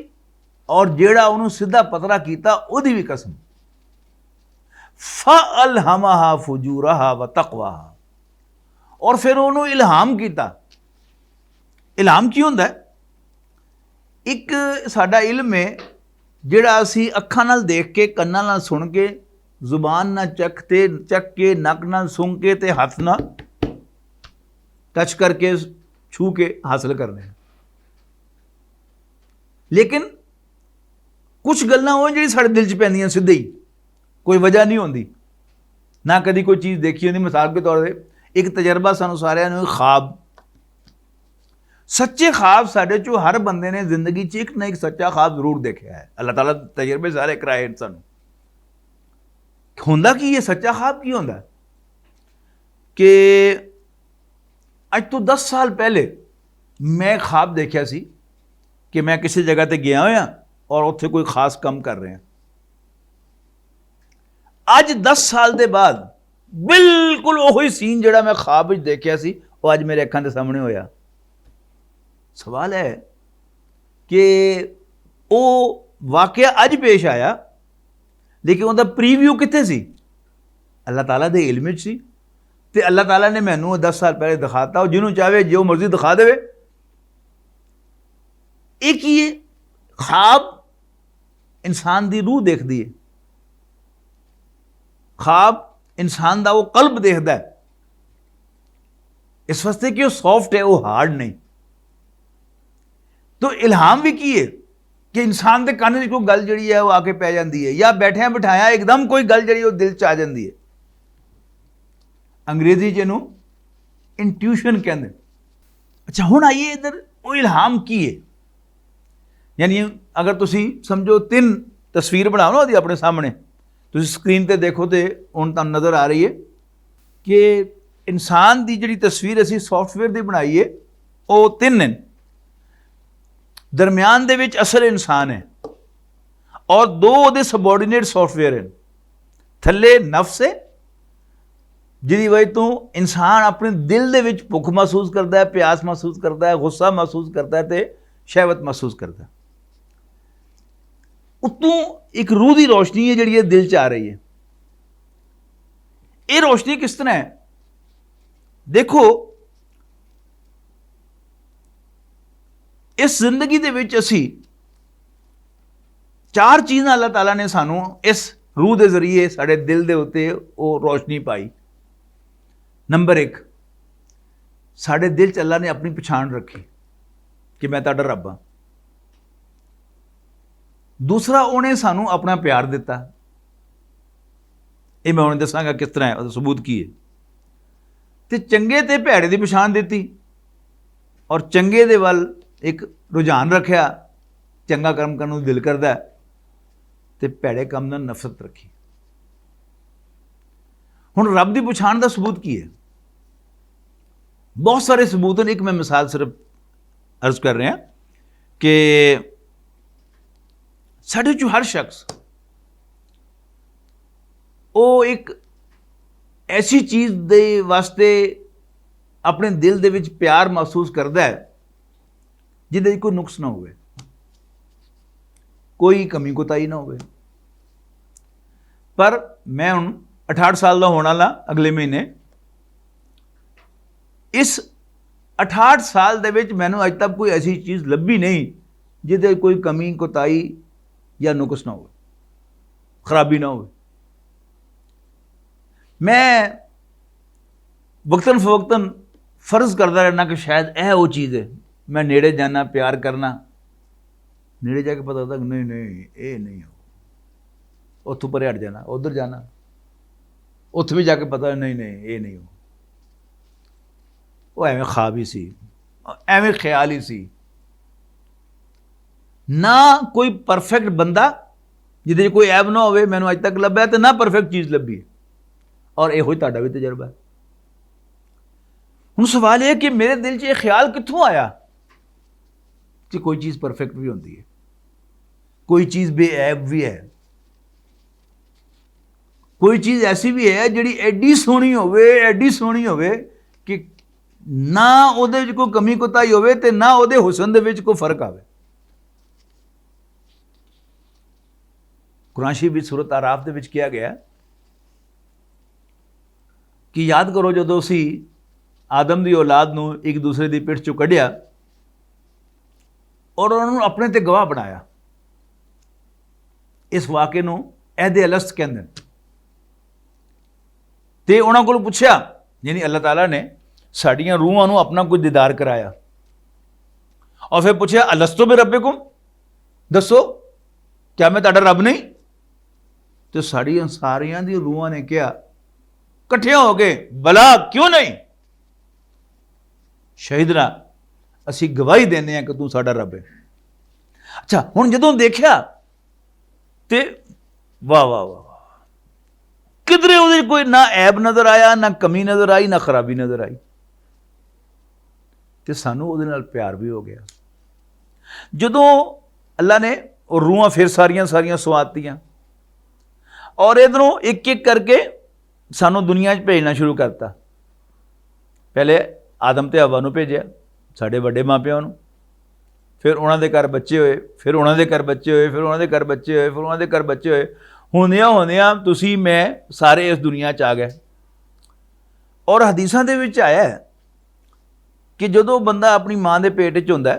और जेड़ा उन्होंने सीधा पतरा किया उहदी भी कसम। फ़अल्हमहा फुजूरहा व तक़वाहा, और फिर उन्होंने इल्हाम किया। इल्हाम की होंदा है? एक साडा इल्म है जिहड़ा असीं अखां नाल देख के, कन्नां नाल सुन के, जुबान नाल चख के, नक नाल सूंघ के, ते हथ नाल टच करके, छू के हासिल करने हैं। लेकिन कुछ गल्लां हो जिहड़ी साडे दिल च पैंदियां सीधे ही, कोई वजह नहीं होंदी, ना कभी कोई चीज़ देखी होंदी। मिसाल के तौर पर एक तजर्बा सानूं सारिआं नूं, ख्वाब, सच्चे ख्वाब साडे चों हर बंदे ने जिंदगी च एक ना एक सच्चा ख्वाब जरूर देखा है। अल्लाह ताला तजर्बे सारे कराए सानूं। होंदा की है सच्चा ख्वाब? की होंदा कि अज तो 10 साल पहले मैं ख्वाब देखा सी कि मैं किसी जगह पर गया होया और उत्थे कोई खास काम कर रहे हैं। अज 10 साल के बाद बिल्कुल वही सीन जिहड़ा मैं ख्वाब विच देखा सी, वो अज मेरे अखां दे सामने होया। सवाल है कि वो वाकया अज पेश आया, लेकिन उसका प्रीव्यू कित्थे सी? अल्लाह ताला दे इल्म विच सी, ते अल्लाह ताला ने मैनूं 10 साल पहले दिखाता, और जिन्हों चाहे जो मर्जी दिखा देवे। एक ही है ख्वाब इंसान की रूह देखती है, ख्वाब इंसान का वो कल्ब देखता है, इस वास्ते कि वो सॉफ्ट है, वो हार्ड नहीं। तो इल्हाम भी की है कि इंसान के ਕੰਨ 'ਚ कोई गल जी है वो आके पै जाती है, या बैठिया बिठाया एकदम कोई गल जी दिल च आ जाती है। अंग्रेजी च इहनूं इंट्यूशन कहते। अच्छा हुण आइए इधर, वो इल्हाम की है, यानी अगर तुसी समझो 3 तस्वीर बनाओ ना ਉਹਦੀ अपने सामने, तुसी स्क्रीन ते देखो तो हुण तुहानूं नज़र आ रही है कि इंसान की जिहड़ी तस्वीर असीं सॉफ्टवेयर की बनाई है वो 3 हैं। दरम्यान दे विच असल इंसान है और 2 ਉਹਦੇ सबॉर्डिनेट सॉफ्टवेयर हैं। थल्ले नफ्स है जिहदी वजह तो इंसान अपने दिल दे विच भुख महसूस करता है, प्यास महसूस करता है, गुस्सा महसूस करता है, तो शहवत महसूस करता है। उत्तों एक रूह की रोशनी है जिहड़ी दिल च आ रही है। ये रोशनी किस तरह है? देखो इस जिंदगी दे विच असी 4 चीज़ां अल्लाह ताला ने सानू इस रूह के जरिए साडे दिल दे उत्ते वो रोशनी पाई। नंबर 1, साडे दिल च अल्लाह ने अपनी पछाण रखी कि मैं तुहाडा रब हाँ। दूसरा, उन्हें सानू अपना प्यार दिता। ये मैं हुण दसांगा किस तरह है, उसदा सबूत की है। ते चंगे ते भैड़े की पछाण दी और चंगे दे वल एक रुझान रखा, चंगा काम करने को दिल करता है, तो भैड़े काम नाल नफरत रखी। हुण रब की पछाण का सबूत की है? बहुत सारे सबूत हैं, एक मैं मिसाल सिर्फ अर्ज कर रहा कि साढ़े चो हर शख्स वो एक ऐसी चीज़ दे वास्ते अपने दिल दे विच प्यार महसूस करता है जिहदे कोई नुक्स ना हो, कोई कमी कोताही ना हो। पर मैं हुण 68 साल का होने वाला अगले महीने। इस 68 साल दे विच मैनूं अज तक कोई ऐसी चीज़ लभी नहीं जिहदे कोई कमी कोताही या नुक्स ना हो, खराबी ना हो। मैं वक्तन फवक्तन फर्ज करता रहना कि शायद यह वो चीज़ है। मैं नेड़े जाना, प्यार करना, नेड़े जाके पता होता कि नहीं नहीं ये नहीं हो, उतों परे हट जाना, उधर जाना, उत्थे भी जाके पता नहीं नहीं ये नहीं हो। वो एवें ख्वाब ही सी, एवें ख्याल ही सी। ना कोई परफेक्ट बंदा जिहदे कोई ऐब ना होवे मैनूं अज तक लभ्या, तो ना परफेक्ट चीज़ लभी। और यहो तुहाडा भी तजर्बा है। हुण सवाल यह कि मेरे दिल च ये ख्याल कित्थों आया कि कोई चीज़ परफेक्ट भी होती है, कोई चीज़ बेऐब भी है, कोई चीज़ ऐसी भी है जिहड़ी एडी सोहनी होवे, एडी सोहनी होवे कि ना उहदे विच कोई कमी कोताही होवे ते ना उहदे हुसन दे विच कोई फर्क आवे। कुरान शरीफ विच सूरत आराफ दे विच किया गया कि याद करो जदों असी आदम की औलाद नूं एक दूसरे की पिठ चों कढ़िया और उन्होंने अपने ते गवाह बनाया। इस वाक़े नूं अहद अलस्त कहंदे ने। ते उन्हां कोलों पुछया, यानी अल्लाह ताला ने साड़ियां रूहां नूं अपना कोई दीदार कराया और फिर पूछया अलस्तु बि रब्बिकुम, दसो क्या मैं तुहाडा रब नहीं? तो साड़ियां सारियां दी रूहां ने कहा कट्ठे हो गए, भला क्यों नहीं? शहीदना असी गवाही देने हैं कि तू साडा रब है। अच्छा हुण जदों देखिया ते वाह वाह वाह, किधरे उहदे कोई ना ऐब नज़र आया, ना कमी नज़र आई, ना खराबी नज़र आई। तो सानू उहदे नाल प्यार भी हो गया। जदों अल्लाह ने और रूहां फिर सारियां सारियां सवातियां और इधरों एक एक करके सानू दुनिया भेजना शुरू करता। पहले आदम ते हवा नूं भेजिया, साडे वड्डे माँ प्यो नूं, फिर उन्हां दे घर बच्चे होए, फिर उन्हां दे घर बच्चे होए, फिर उन्हां दे घर बच्चे होए, फिर उन्हां दे घर बच्चे होए। होंदियां होंदियां तुसी मैं सारे इस दुनिया च आ गए। और हदीसां दे विच आया है कि जदों बंदा अपनी माँ के पेट च हुंदा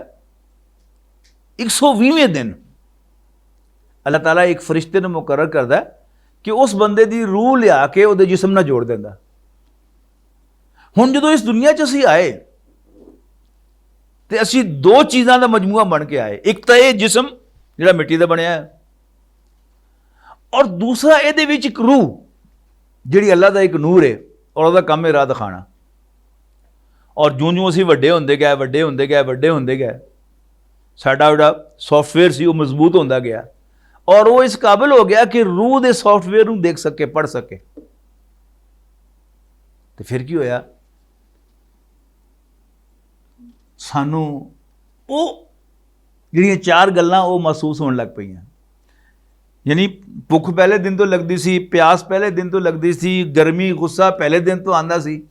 120वें दिन अल्लाह ताला एक फरिश्ते नूं मुकर्रर करदा कि उस बंदे की रूह लिया के उहदे जिस्म नाल जोड़ दिंदा। हुण जदों इस दुनिया च असीं आए ਤੇ ਅਸੀਂ ਦੋ ਚੀਜ਼ਾਂ ਦਾ ਮਜਮੂਆ ਬਣ ਕੇ ਆਏ। ਇੱਕ ਤਾਂ ਇਹ ਜਿਸਮ ਜਿਹੜਾ ਮਿੱਟੀ ਦਾ ਬਣਿਆ ਹੈ, ਔਰ ਦੂਸਰਾ ਇਹਦੇ ਵਿੱਚ ਇੱਕ ਰੂਹ ਜਿਹੜੀ ਅੱਲਾ ਦਾ ਇੱਕ ਨੂਰ ਹੈ, ਔਰ ਉਹਦਾ ਕੰਮ ਹੈ ਰਾਹ ਦਿਖਾਣਾ। ਔਰ ਜਿਉਂ ਅਸੀਂ ਵੱਡੇ ਹੁੰਦੇ ਗਏ ਸਾਡਾ ਜਿਹੜਾ ਸੌਫਟਵੇਅਰ ਸੀ ਉਹ ਮਜ਼ਬੂਤ ਹੁੰਦਾ ਗਿਆ, ਔਰ ਉਹ ਇਸ ਕਾਬਿਲ ਹੋ ਗਿਆ ਕਿ ਰੂਹ ਦੇ ਸੌਫਟਵੇਅਰ ਨੂੰ ਦੇਖ ਸਕੇ, ਪੜ੍ਹ ਸਕੇ। ਤੇ ਫਿਰ ਕੀ ਹੋਇਆ, ਸਾਨੂੰ ਉਹ ਜਿਹੜੀਆਂ ਚਾਰ ਗੱਲਾਂ ਉਹ ਮਹਿਸੂਸ ਹੋਣ ਲੱਗ ਪਈਆਂ। ਯਾਨੀ ਭੁੱਖ ਪਹਿਲੇ ਦਿਨ ਤੋਂ ਲੱਗਦੀ ਸੀ, ਪਿਆਸ ਪਹਿਲੇ ਦਿਨ ਤੋਂ ਲੱਗਦੀ ਸੀ, ਗਰਮੀ ਗੁੱਸਾ ਪਹਿਲੇ ਦਿਨ ਤੋਂ ਆਉਂਦਾ ਸੀ,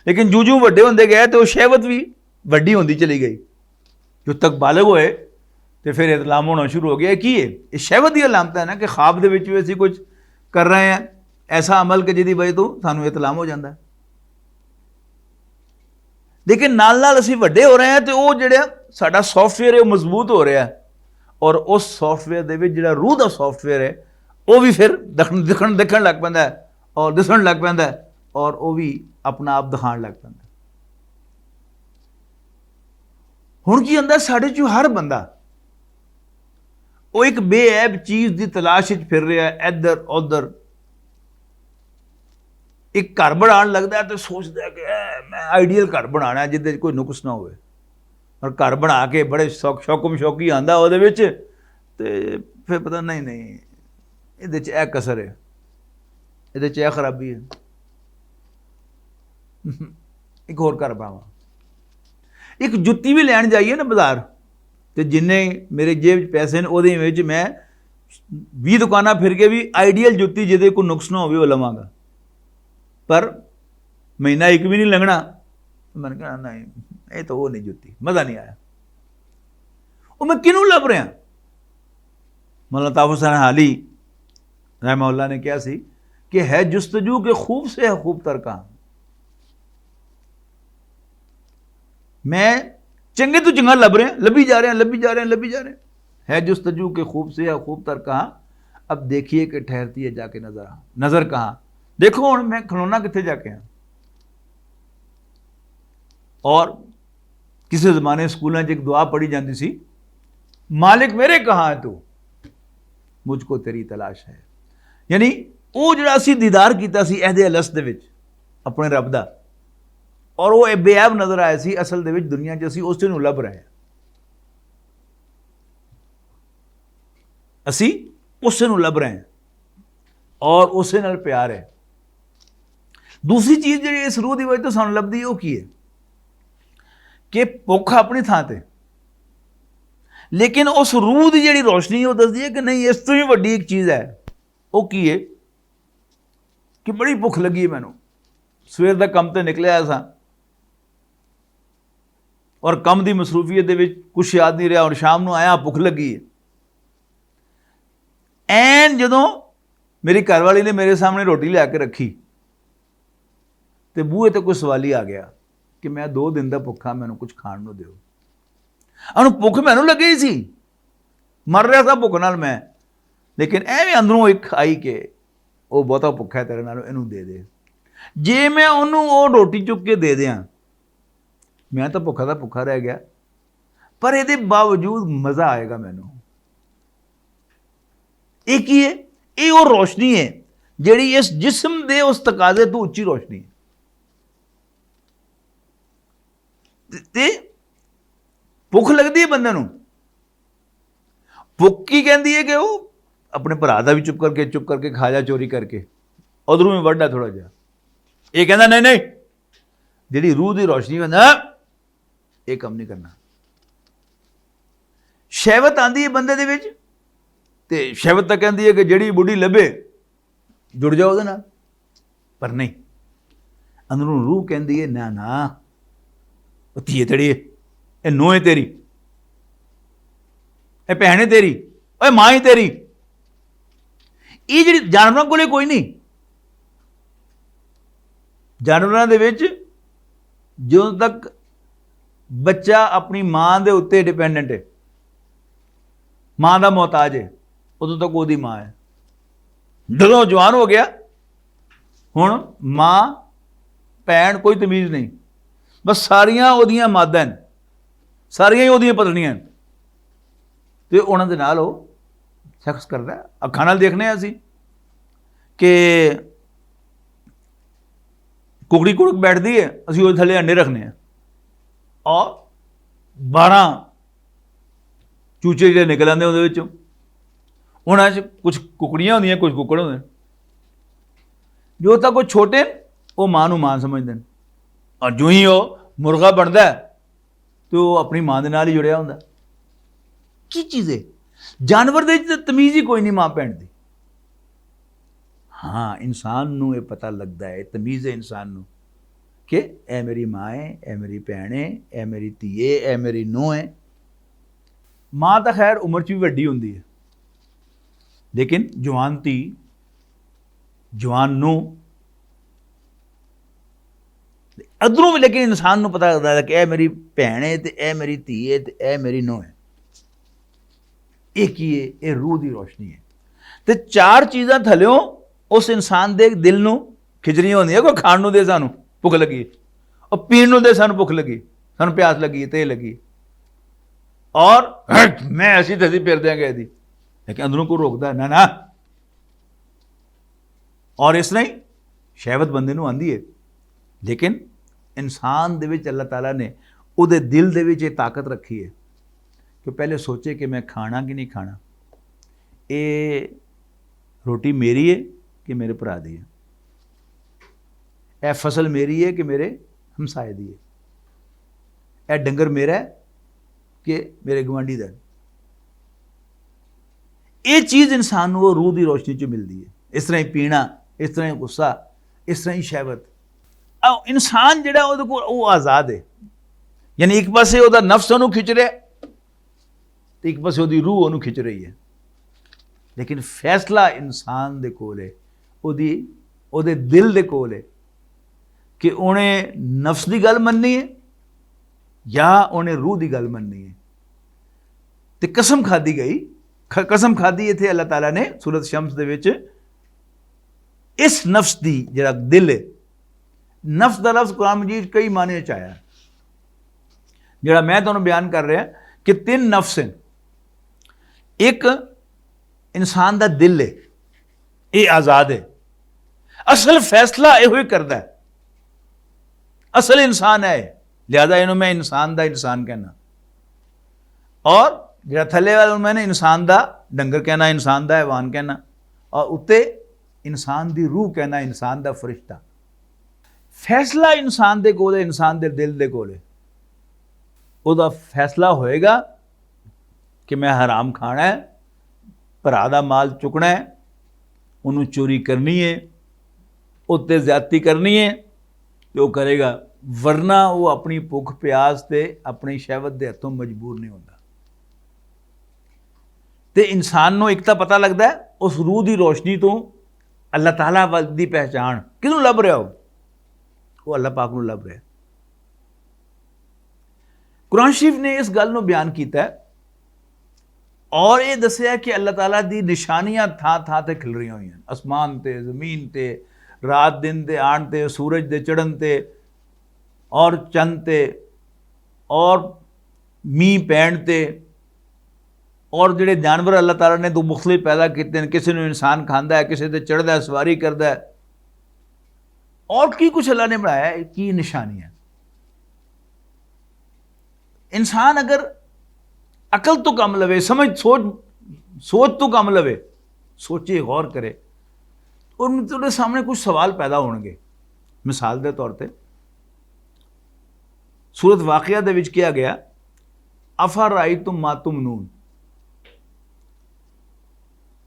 ਲੇਕਿਨ ਜਿਉਂ ਵੱਡੇ ਹੁੰਦੇ ਗਏ ਤੇ ਉਹ ਸ਼ਹਿਵਤ ਵੀ ਵੱਡੀ ਹੁੰਦੀ ਚਲੀ ਗਈ। ਜੋ ਤੱਕ ਬਾਲਗ ਹੋਏ ਤੇ ਫਿਰ ਇਤਲਾਮ ਹੋਣਾ ਸ਼ੁਰੂ ਹੋ ਗਿਆ। ਕੀ ਹੈ ਇਹ ਸ਼ਹਿਵਤ ਦੀ ਅਲਾਮਤ ਹੈ ਨਾ, ਕਿ ਖਾਬ ਦੇ ਵਿੱਚ ਵੀ ਅਸੀਂ ਕੁਝ ਕਰ ਰਹੇ ਹਾਂ ਐਸਾ ਅਮਲ ਕਿ ਜਿਹਦੀ ਵਜ੍ਹਾ ਤੋਂ ਸਾਨੂੰ ਇਤਲਾਮ ਹੋ ਜਾਂਦਾ। ਲੇਕਿਨ ਨਾਲ ਨਾਲ ਅਸੀਂ ਵੱਡੇ ਹੋ ਰਹੇ ਹਾਂ ਤੇ ਉਹ ਜਿਹੜਾ ਸਾਡਾ ਸੌਫਟਵੇਅਰ ਹੈ ਉਹ ਮਜ਼ਬੂਤ ਹੋ ਰਿਹਾ, ਔਰ ਉਸ ਸੌਫਟਵੇਅਰ ਦੇ ਵਿੱਚ ਜਿਹੜਾ ਰੂਹ ਦਾ ਸੌਫਟਵੇਅਰ ਹੈ ਉਹ ਵੀ ਫਿਰ ਦਿਖਣ ਲੱਗ ਪੈਂਦਾ ਹੈ, ਔਰ ਦਿਸਣ ਲੱਗ ਪੈਂਦਾ ਹੈ, ਔਰ ਉਹ ਵੀ ਆਪਣਾ ਆਪ ਦਿਖਾਉਣ ਲੱਗ ਪੈਂਦਾ। ਹੁਣ ਕੀ ਹੁੰਦਾ, ਸਾਡੇ ਚੋਂ ਹਰ ਬੰਦਾ ਉਹ ਇੱਕ ਬੇਅੈਬ ਚੀਜ਼ ਦੀ ਤਲਾਸ਼ ਵਿੱਚ ਫਿਰ ਰਿਹਾ, ਇੱਧਰ ਉੱਧਰ। ਇੱਕ ਘਰ ਬਣਾਉਣ ਲੱਗਦਾ ਤੇ ਸੋਚਦਾ ਕਿ ਮੈਂ ਆਈਡੀਅਲ ਘਰ ਬਣਾਉਣਾ ਜਿਹਦੇ 'ਚ ਕੋਈ ਨੁਕਸ ਨਾ ਹੋਵੇ, ਔਰ ਘਰ ਬਣਾ ਕੇ ਬੜੇ ਸ਼ੌਕੀ ਆਉਂਦਾ ਉਹਦੇ ਵਿੱਚ, ਤੇ ਫਿਰ ਪਤਾ ਨਹੀਂ ਇਹਦੇ 'ਚ ਇਹ ਕਸਰ ਹੈ, ਇਹਦੇ 'ਚ ਇਹ ਖਰਾਬੀ ਹੈ, ਇੱਕ ਹੋਰ ਘਰ ਬਣਾਵਾਂ। ਇੱਕ ਜੁੱਤੀ ਵੀ ਲੈਣ ਜਾਈਏ ਨਾ ਬਾਜ਼ਾਰ, ਤੇ ਜਿੰਨੇ ਮੇਰੇ ਜੇਬ 'ਚ ਪੈਸੇ ਨੇ ਉਹਦੇ ਵਿੱਚ ਮੈਂ 20 ਦੁਕਾਨਾਂ ਫਿਰ ਕੇ ਵੀ ਆਈਡੀਅਲ ਜੁੱਤੀ ਜਿਹਦੇ ਕੋਈ ਨੁਕਸ ਨਾ ਹੋਵੇ ਉਹ ਲਵਾਂਗਾ। ਪਰ ਮਹੀਨਾ ਇੱਕ ਵੀ ਨਹੀਂ ਲੰਘਣਾ, ਮੈਂ ਕਹਿਣਾ ਨਹੀਂ ਇਹ ਤਾਂ ਉਹ ਨਹੀਂ ਜੁੱਤੀ, ਮਜ਼ਾ ਨਹੀਂ ਆਇਆ। ਉਹ ਮੈਂ ਕਿਹਨੂੰ ਲੱਭ ਰਿਹਾ? ਮੌਲਾਨਾ ਤਾਫ ਹੁਸੈਨ ਹਾਲੀ ਰਹਿਮਹੁल्लाह ਨੇ ਕਿਹਾ ਸੀ ਕਿ ਹੈ ਜੁਸਤਜੂ ਕੇ ਖੂਬ ਸੇ ਹੈ ਖੂਬ ਤਰ ਕਹਾਂ। ਮੈਂ ਚੰਗੇ ਤੋਂ ਚੰਗਾ ਲੱਭ ਰਿਹਾ, ਲੱਭੀ ਜਾ रहे है जुस्तजू के खूब से है खूब तर कहाँ, अब देखिए कि ठहरती है जाके नजर कहाँ। देखो हुण मैं खलोना कित्थे जाके हाँ। और किसी जमाने स्कूलों च एक दुआ पढ़ी जाती सी, मालिक मेरे कहाँ है तू, मुझको तेरी तलाश है। यानी वो जिहड़ा असीं दीदार कीता सी अहदे अलस दे विच अपने रब दा, और वो बेऐब नज़र आया सी, असल दे विच दुनिया च असीं उस नूं लभ रहे हैं, असीं उस नूं लभ रहे हैं और उस नाल प्यार है। दूसरी चीज़ जिहड़ी इस रूह दी वजह तो सानूं लभदी वो की है कि भुख अपनी थां ते, लेकिन उस रूह की जिहड़ी रोशनी वो दसदी है कि नहीं इस तो भी वड्डी एक चीज़ है। वो की है कि बड़ी भुख लगी है, मैनूं सवेर दा काम ते निकलिया सा और काम की मसरूफीयत दे विच कुछ याद नहीं रहा, और शाम नूं आया भुख लगी है। ਐਨ ਜਦੋਂ ਮੇਰੀ ਘਰਵਾਲੀ ਨੇ ਮੇਰੇ ਸਾਹਮਣੇ ਰੋਟੀ ਲਿਆ ਕੇ ਰੱਖੀ ਤੇ ਬੂਹੇ ਤੇ ਕੋਈ ਸਵਾਲੀ ਆ ਗਿਆ ਕਿ ਮੈਂ 2 ਦਿਨ ਦਾ ਭੁੱਖਾ, ਮੈਨੂੰ ਕੁਝ ਖਾਣ ਨੂੰ ਦਿਓ। ਉਹਨੂੰ ਭੁੱਖ ਮੈਨੂੰ ਲੱਗੀ ਸੀ, ਮਰ ਰਿਹਾ ਸੀ ਭੁੱਖ ਨਾਲ ਮੈਂ, ਲੇਕਿਨ ਐਵੇਂ ਅੰਦਰੋਂ ਇੱਕ ਆਈ ਕਿ ਉਹ ਬਹੁਤਾ ਭੁੱਖਾ ਹੈ ਤੇਰੇ ਨਾਲ, ਇਹਨੂੰ ਦੇ ਦੇ। ਜੇ ਮੈਂ ਉਹਨੂੰ ਉਹ ਰੋਟੀ ਚੁੱਕ ਕੇ ਦੇ ਦਿਆਂ, ਮੈਂ ਤਾਂ ਭੁੱਖਾ ਦਾ ਭੁੱਖਾ ਰਹਿ ਗਿਆ, ਪਰ ਇਹਦੇ ਬਾਵਜੂਦ ਮਜ਼ਾ ਆਏਗਾ ਮੈਨੂੰ। ਇਹ ਕੀ ਹੈ? ਇਹ ਉਹ ਰੋਸ਼ਨੀ ਹੈ ਜਿਹੜੀ ਇਸ ਜਿਸਮ ਦੇ ਉਸ ਤਕਾਜ਼ੇ ਤੋਂ ਉੱਚੀ ਰੋਸ਼ਨੀ ਹੈ। ਤੇ ਭੁੱਖ ਲੱਗਦੀ ਹੈ ਬੰਦੇ ਨੂੰ। ਭੁੱਖ ਕੀ ਕਹਿੰਦੀ ਹੈ ਕਿ ਉਹ ਆਪਣੇ ਭਰਾ ਦਾ ਵੀ ਚੁੱਪ ਕਰਕੇ ਖਾ ਜਾ, ਚੋਰੀ ਕਰਕੇ, ਉਧਰੋਂ ਵੀ ਵੱਡਾ ਥੋੜਾ ਜਿਹਾ। ਇਹ ਕਹਿੰਦਾ ਨਹੀਂ, ਜਿਹੜੀ ਰੂਹ ਦੀ ਰੋਸ਼ਨੀ ਕਹਿੰਦਾ ਇਹ ਕੰਮ ਨਹੀਂ ਕਰਨਾ। ਸ਼ਹਿਵਤ ਆਂਦੀ ਹੈ ਬੰਦੇ ਦੇ ਵਿੱਚ, ਤੇ ਸ਼ਹਿਵਤ ਤਾਂ ਕਹਿੰਦੀ ਹੈ ਕਿ ਜਿਹੜੀ ਬੁੱਢੀ ਲੱਭੇ ਜੁੜ ਜਾਓ ਉਹਦੇ ਨਾਲ, ਪਰ ਨਹੀਂ, ਅੰਦਰੋਂ ਰੂਹ ਕਹਿੰਦੀ ਹੈ ਨਾ ਉਹ ਧੀਏ ਤੇਰੀ, ਇਹ ਨੂੰਹ ਹੈ ਤੇਰੀ, ਇਹ ਭੈਣ ਹੈ ਤੇਰੀ, ਓਏ ਮਾਂ ਹੀ ਤੇਰੀ। ਇਹ ਜਿਹੜੀ ਜਾਨਵਰਾਂ ਕੋਲੇ ਕੋਈ ਨਹੀਂ। ਜਾਨਵਰਾਂ ਦੇ ਵਿੱਚ ਜਦੋਂ ਤੱਕ ਬੱਚਾ ਆਪਣੀ ਮਾਂ ਦੇ ਉੱਤੇ ਡਿਪੈਂਡੈਂਟ ਹੈ, ਮਾਂ ਦਾ ਮੁਹਤਾਜ ਹੈ, ਉਦੋਂ ਤੱਕ ਉਹਦੀ ਮਾਂ ਹੈ। ਜਦੋਂ ਜਵਾਨ ਹੋ ਗਿਆ, ਹੁਣ ਮਾਂ ਭੈਣ ਕੋਈ ਤਮੀਜ਼ ਨਹੀਂ, ਬਸ ਸਾਰੀਆਂ ਉਹਦੀਆਂ ਮਾਦਾਂ ਨੇ। ਸਾਰੀਆਂ ਹੀ ਉਹਦੀਆਂ ਪਤਨੀਆਂ ਤੇ ਉਹਨਾਂ ਦੇ ਨਾਲ ਉਹ ਸੈਕਸ ਕਰਦਾ। ਅੱਖਾਂ ਨਾਲ ਦੇਖਦੇ ਹਾਂ ਅਸੀਂ ਕਿ ਕੁਕੜੀ ਕੁੜਕ ਬੈਠਦੀ ਹੈ, ਅਸੀਂ ਉਹਦੇ ਥੱਲੇ ਅੰਡੇ ਰੱਖਦੇ ਹਾਂ ਔਰ 12 ਚੂਚੇ ਜਿਹੜੇ ਨਿਕਲ ਆਉਂਦੇ ਉਹਦੇ ਵਿੱਚੋਂ। ਉਹਨਾਂ 'ਚ ਕੁਛ ਕੁਕੜੀਆਂ ਹੁੰਦੀਆਂ, ਕੁਛ ਕੁੱਕੜ ਹੁੰਦੇ। ਜੋ ਤਾਂ ਕੋਈ ਛੋਟੇ ਉਹ ਮਾਂ ਨੂੰ ਮਾਂ ਸਮਝਦੇ ਨੇ, ਔਰ ਜੋ ਹੀ ਉਹ ਮੁਰਗਾ ਬਣਦਾ ਤੇ ਉਹ ਆਪਣੀ ਮਾਂ ਦੇ ਨਾਲ ਹੀ ਜੁੜਿਆ ਹੁੰਦਾ। ਕੀ ਚੀਜ਼ ਹੈ? ਜਾਨਵਰ ਦੇ ਵਿੱਚ ਤਮੀਜ਼ ਹੀ ਕੋਈ ਨਹੀਂ ਮਾਂ ਭੈਣ ਦੀ। ਹਾਂ, ਇਨਸਾਨ ਨੂੰ ਇਹ ਪਤਾ ਲੱਗਦਾ ਹੈ, ਤਮੀਜ਼ ਹੈ ਇਨਸਾਨ ਨੂੰ ਕਿ ਇਹ ਮੇਰੀ ਮਾਂ ਹੈ, ਇਹ ਮੇਰੀ ਭੈਣ ਹੈ, ਇਹ ਮੇਰੀ ਧੀ ਹੈ, ਇਹ ਮੇਰੀ ਨੂੰਹ ਹੈ। ਮਾਂ ਤਾਂ ਖੈਰ ਉਮਰ 'ਚ ਵੀ ਵੱਡੀ ਹੁੰਦੀ ਹੈ, ਲੇਕਿਨ ਜਵਾਨ ਧੀ, ਜਵਾਨ ਨੂੰਹ ਅਧਰੋਂ ਵੀ, ਲੇਕਿਨ ਇਨਸਾਨ ਨੂੰ ਪਤਾ ਲੱਗਦਾ ਹੈ ਕਿ ਇਹ ਮੇਰੀ ਭੈਣ ਹੈ ਤੇ ਇਹ ਮੇਰੀ ਧੀ ਹੈ ਤੇ ਇਹ ਮੇਰੀ ਨੂੰਹ ਹੈ। ਇਹ ਕੀ ਹੈ? ਇਹ ਰੂਹ ਦੀ ਰੋਸ਼ਨੀ ਹੈ। ਤੇ 4 ਚੀਜ਼ਾਂ ਥੱਲਿਓਂ ਉਸ ਇਨਸਾਨ ਦੇ ਦਿਲ ਨੂੰ ਖਿਚਰੀਆਂ ਹੁੰਦੀਆਂ। ਕੋਈ ਖਾਣ ਨੂੰ ਦੇ ਸਾਨੂੰ ਭੁੱਖ ਲੱਗੀ, ਉਹ ਪੀਣ ਨੂੰ ਦੇ ਸਾਨੂੰ ਭੁੱਖ ਲੱਗੀ, ਸਾਨੂੰ ਪਿਆਸ ਲੱਗੀ ਤੇ ਲੱਗੀ, ਔਰ ਮੈਂ ਅਸੀਂ ਤੇ ਅਸੀਂ ਫਿਰ ਦਿਆਂਗੇ ਇਹਦੀ, ਲੇਕਿਨ ਅੰਦਰੋਂ ਕੋਈ ਰੋਕਦਾ ਨਾ ਨਾ। ਔਰ ਇਸ ਤਰ੍ਹਾਂ ਹੀ ਸ਼ਹਿਵਤ ਬੰਦੇ ਨੂੰ ਆਉਂਦੀ ਹੈ, ਲੇਕਿਨ ਇਨਸਾਨ ਦੇ ਵਿੱਚ ਅੱਲਾਹ ਤਾਲਾ ਨੇ ਉਹਦੇ ਦਿਲ ਦੇ ਵਿੱਚ ਇਹ ਤਾਕਤ ਰੱਖੀ ਹੈ ਕਿ ਪਹਿਲੇ ਸੋਚੇ ਕਿ ਮੈਂ ਖਾਣਾ ਕਿ ਨਹੀਂ ਖਾਣਾ, ਇਹ ਰੋਟੀ ਮੇਰੀ ਹੈ ਕਿ ਮੇਰੇ ਭਰਾ ਦੀ ਹੈ, ਇਹ ਫਸਲ ਮੇਰੀ ਹੈ ਕਿ ਮੇਰੇ ਹਮਸਾਏ ਦੀ ਹੈ, ਇਹ ਡੰਗਰ ਮੇਰਾ ਹੈ ਕਿ ਮੇਰੇ ਗਵਾਂਢੀ ਦਾ। ਇਹ ਚੀਜ਼ ਇਨਸਾਨ ਨੂੰ ਉਹ ਰੂਹ ਦੀ ਰੋਸ਼ਨੀ 'ਚ ਮਿਲਦੀ ਹੈ। ਇਸ ਤਰ੍ਹਾਂ ਹੀ ਪੀਣਾ, ਇਸ ਤਰ੍ਹਾਂ ਹੀ ਗੁੱਸਾ, ਇਸ ਤਰ੍ਹਾਂ ਹੀ ਸ਼ਹਿਵਤ। ਇਨਸਾਨ ਜਿਹੜਾ ਉਹਦੇ ਕੋਲ ਉਹ ਆਜ਼ਾਦ ਹੈ, ਯਾਨੀ ਇੱਕ ਪਾਸੇ ਉਹਦਾ ਨਫਸ ਉਹਨੂੰ ਖਿੱਚ ਰਿਹਾ ਤੇ ਇੱਕ ਪਾਸੇ ਉਹਦੀ ਰੂਹ ਉਹਨੂੰ ਖਿੱਚ ਰਹੀ ਹੈ, ਲੇਕਿਨ ਫੈਸਲਾ ਇਨਸਾਨ ਦੇ ਕੋਲ ਹੈ, ਉਹਦੇ ਦਿਲ ਦੇ ਕੋਲ ਹੈ ਕਿ ਉਹਨੇ ਨਫਸ ਦੀ ਗੱਲ ਮੰਨਣੀ ਹੈ ਜਾਂ ਉਹਨੇ ਰੂਹ ਦੀ ਗੱਲ ਮੰਨਣੀ ਹੈ। ਤੇ ਕਸਮ ਖਾਦੀ ਗਈ, ਕਸਮ ਖਾਦੀ ਇੱਥੇ ਅੱਲਾਹ ਤਾਲਾ ਨੇ ਸੂਰਤ ਸ਼ਮਸ ਦੇ ਵਿੱਚ ਇਸ ਨਫਸ ਦੀ ਜਿਹੜਾ ਦਿਲ ਹੈ, ਨਫਸ ਦਾ ਲਫ਼ਜ਼ ਕੁਰਾਨ ਮਜੀਦ ਕਈ ਮਾਨੇ 'ਚ ਆਇਆ। ਜਿਹੜਾ ਮੈਂ ਤੁਹਾਨੂੰ ਬਿਆਨ ਕਰ ਰਿਹਾ ਕਿ 3 ਨਫਸ ਹਨ। ਇੱਕ ਇਨਸਾਨ ਦਾ ਦਿਲ ਹੈ, ਇਹ ਆਜ਼ਾਦ ਹੈ, ਅਸਲ ਫੈਸਲਾ ਇਹੋ ਹੀ ਕਰਦਾ ਹੈ, ਅਸਲ ਇਨਸਾਨ ਹੈ, ਲਿਹਾਜ਼ਾ ਇਹਨੂੰ ਮੈਂ ਇਨਸਾਨ ਦਾ ਇਨਸਾਨ ਕਹਿਣਾ। ਔਰ ਜਿਹੜਾ ਥੱਲੇ ਵਾਲਾ ਨੂੰ ਮੈंने ਇਨਸਾਨ ਦਾ ਡੰਗਰ ਕਹਿਣਾ, ਇਨਸਾਨ ਦਾ ਹੈਵਾਨ ਕਹਿਣਾ, ਔਰ ਉੱਤੇ ਇਨਸਾਨ ਦੀ ਰੂਹ ਕਹਿਣਾ, ਇਨਸਾਨ ਦਾ ਫਰਿਸ਼ਤਾ। ਫੈਸਲਾ ਇਨਸਾਨ ਦੇ ਕੋਲ ਹੈ, ਇਨਸਾਨ ਦੇ ਦਿਲ ਦੇ ਕੋਲ ਹੈ। ਉਹਦਾ ਫੈਸਲਾ ਹੋਏਗਾ ਕਿ ਮੈਂ ਹਰਾਮ ਖਾਣਾ ਹੈ, ਭਰਾ ਦਾ ਮਾਲ ਚੁੱਕਣਾ ਹੈ, ਉਹਨੂੰ ਚੋਰੀ ਕਰਨੀ ਹੈ, ਉੱਤੇ ਜ਼ਿਆਦਤੀ ਕਰਨੀ ਹੈ, ਤੇ ਉਹ ਕਰੇਗਾ, ਵਰਨਾ ਉਹ ਆਪਣੀ ਭੁੱਖ ਪਿਆਸ ਤੇ ਆਪਣੀ ਸ਼ਹਿਵਤ ਦੇ ਹੱਥੋਂ ਮਜਬੂਰ ਨਹੀਂ ਹੁੰਦਾ। ਤੇ ਇਨਸਾਨ ਨੂੰ ਇੱਕ ਤਾਂ ਪਤਾ ਲੱਗਦਾ ਹੈ ਉਸ ਰੂਹ ਦੀ ਰੋਸ਼ਨੀ ਤੋਂ ਅੱਲਾਹ ਤਾਲਾ ਵੱਲ ਦੀ ਪਹਿਚਾਣ ਕਿਹਨੂੰ ਲੱਭ ਰਿਹਾ ਹੋ, ਉਹ ਅੱਲਾਹ ਪਾਕ ਨੂੰ ਲੱਭ ਰਿਹਾ। ਕੁਰਾਨ ਸ਼ਰੀਫ ਨੇ ਇਸ ਗੱਲ ਨੂੰ ਬਿਆਨ ਕੀਤਾ ਹੈ ਔਰ ਇਹ ਦੱਸਿਆ ਕਿ ਅੱਲਾਹ ਤਾਲਾ ਦੀ ਨਿਸ਼ਾਨੀਆਂ ਥਾਂ ਥਾਂ ਤੇ ਖਿਲ ਰਹੀਆਂ ਹੋਈਆਂ, ਅਸਮਾਨ ਤੇ, ਜ਼ਮੀਨ ਤੇ, ਰਾਤ ਦਿਨ ਦੇ ਆਣ ਤੇ, ਸੂਰਜ ਦੇ ਚੜ੍ਹਨ ਤੇ, ਔਰ ਚੰਦ ਤੇ, ਔਰ ਮੀਂਹ ਪੈਣ ਤੇ, ਔਰ ਜਿਹੜੇ ਜਾਨਵਰ ਅੱਲਾਹ ਤਾਲਾ ਨੇ ਦੋ ਮੁਖਤਲਿਫ ਪੈਦਾ ਕੀਤੇ ਨੇ, ਕਿਸੇ ਨੂੰ ਇਨਸਾਨ ਖਾਂਦਾ ਹੈ, ਕਿਸੇ ਤੇ ਚੜ੍ਹਦਾ ਹੈ, ਸਵਾਰੀ ਕਰਦਾ ਹੈ, और की कुछ अल्लाह ने बनाया है, की निशानियां। इंसान अगर अकल तो कम लवे, समझ सोच तो कम लवे, सोचे गौर करे, और उनके सामने कुछ सवाल पैदा होंगे। मिसाल के तौर पर सूरत वाक़िया दे विच किया गया, अफा राई तुम मा तुमनून,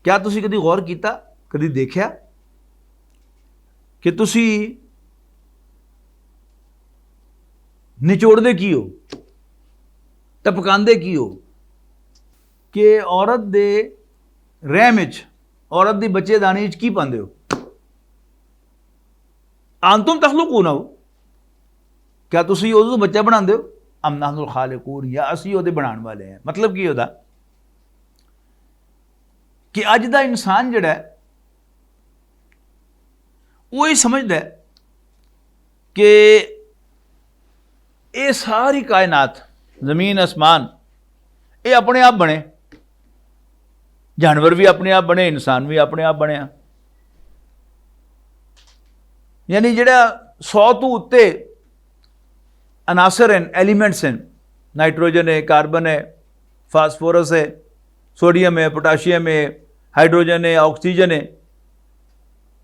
क्या तुसी कदी गौर किया, कदी देखा कि तुसी निचोड़ते की हो, टपकांदे की हो, कि औरत दे रहम विच, औरत दी बच्चेदानी की पांदे हो। अंतुम तखलुकून हो, क्या तुसी उस बच्चा बनाते हो, अम नहनुल खालिकून, या असी उहदे बनाने वाले हैं। मतलब की होता कि अज दा इंसान जिहड़ा है वो ये समझदा है कि ये सारी कायनात ਜ਼ਮੀਨ ਅਸਮਾਨ ਇਹ ਆਪਣੇ ਆਪ ਬਣੇ, ਜਾਨਵਰ ਵੀ ਆਪਣੇ ਆਪ ਬਣੇ, ਇਨਸਾਨ ਵੀ ਆਪਣੇ ਆਪ ਬਣਿਆ। ਯਾਨੀ ਜਿਹੜਾ 100 ਤੋਂ ਉੱਤੇ ਅਨਾਸਰ ਹਨ, ਐਲੀਮੈਂਟਸ ਹਨ, नाइट्रोजन है, कार्बन है, फास्फोरस है, सोडियम है, पोटाशियम है, हाइड्रोजन है, ऑक्सीजन है,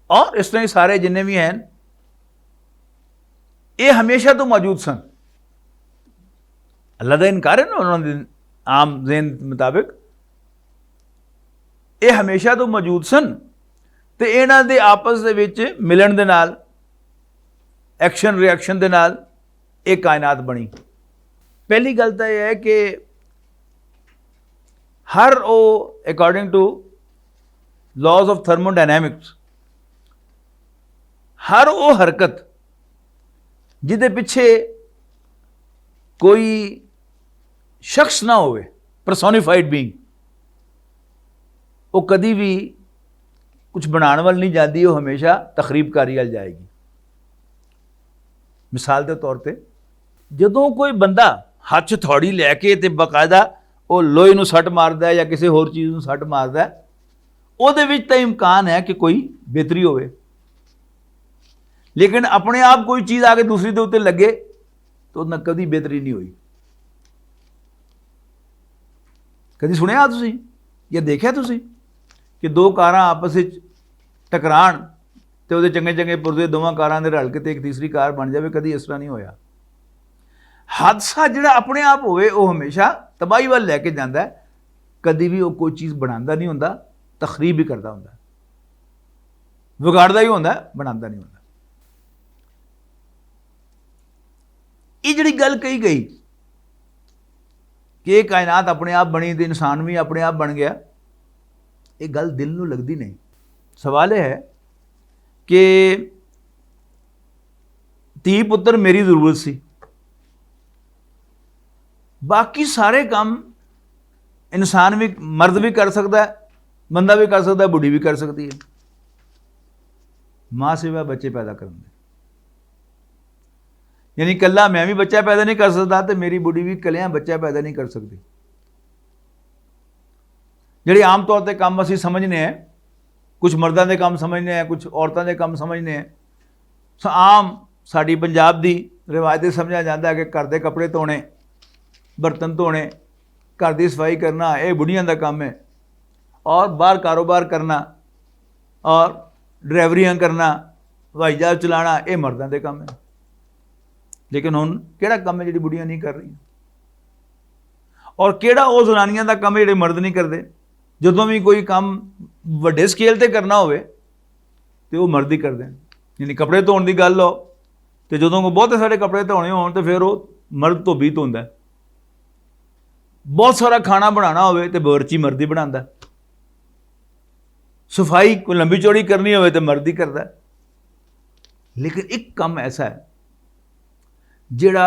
और इस तरह सारे जिन्ने भी हैं ये हमेशा तो मौजूद सन। अल्लाह का इनकार है ना उन्होंने आम ज़हन मुताबिक, ये हमेशा तो मौजूद सन ते इन्हां दे आपस दे विच मिलन दे नाल, एक्शन रिएक्शन दे नाल ये कायनात बनी। पहली गल तो यह है कि हर वो अकॉर्डिंग टू लॉज ऑफ थर्मोडायनैमिक्स हर वो हरकत जिदे पिछे कोई शख्स ना होवे, परसोनीफाइड बीइंग, वो कभी भी कुछ बनाने वाल नहीं जाती, वो हमेशा तखरीबकारी वाल जाएगी। मिसाल के तौर पर जदों कोई बंदा हथ 'ਚ थौड़ी लैके ते बाकायदा वो लोहे नूं सट मारदा है या किसी होर चीज़ नूं सट मारदा है, ਉਹਦੇ ਵਿੱਚ ਤਾਂ इम्कान है कि कोई बेहतरी होवे, लेकिन अपने आप कोई चीज़ आके दूसरी के उत्ते लगे तो ना कभी बेहतरी नहीं हुई। कभी सुनिया तुसीं या देखिया तुसीं कि दो कारां आपस में टकराण ते ਉਹਦੇ चंगे चंगे पुरजे दोवां कारां दे रल के ते एक तीसरी कार बन जाए, कभी इस तरह नहीं होया। हादसा जिहड़ा अपने आप होवे वो हमेशा तबाही वाल लैके जाता है, कभी भी वो कोई चीज़ बनाता नहीं होंदा, तखरीब भी करता होंदा, विगाड़दा ही होंदा, बनाता नहीं होंदा। ये जिहड़ी गल कही गई कि कायनात अपने आप बनी तो इंसान भी अपने आप बन गया, ये गल दिल नूं लगदी नहीं। सवाल यह है कि धी पुत्र मेरी जरूरत सी, बाकी सारे काम इंसान भी, मर्द भी कर सकता है, बंदा भी कर सकता है, बुढ़ी भी कर सकती है, माँ सिवा बच्चे पैदा करने। यानी कला मैं भी बच्चा पैदा नहीं कर सकता तो मेरी बुढ़ी भी कलियां बच्चा पैदा नहीं कर सकती। जिहड़े आम तौर पर काम असीं समझने हैं, कुछ मर्दां दे काम समझने हैं, कुछ औरतां दे काम समझने हैं। आम साडी पंजाब दी रिवायत ते समझा जाता है कि घर दे कपड़े धोने, बर्तन धोने, घर की सफाई करना ये बुढ़ियां का काम है, और बाहर कारोबार करना और ड्राइवरियां करना, हवाई जहाज चलाना ये मर्दों के काम है। लेकिन हुण किहड़ा काम है जिहड़ी बुढ़ियां नहीं कर रही, और किहड़ा वो जनानियां का काम है जिहड़े मर्द नहीं करते। जदों भी कोई काम वड्डे स्केल ते करना होवे तो वो मर्द ही करते हैं। यानी कपड़े धोने की गल हो तो जदों को बहुते सारे कपड़े धोने होण तो फिर वो मर्द धोबी धोंदा है। बहुत सारा खाना बनाना हो तो बावर्ची मर्द ही बनाता, सफाई कोई लंबी चौड़ी करनी हो तो मर्द ही करता। लेकिन एक काम ऐसा है जिहड़ा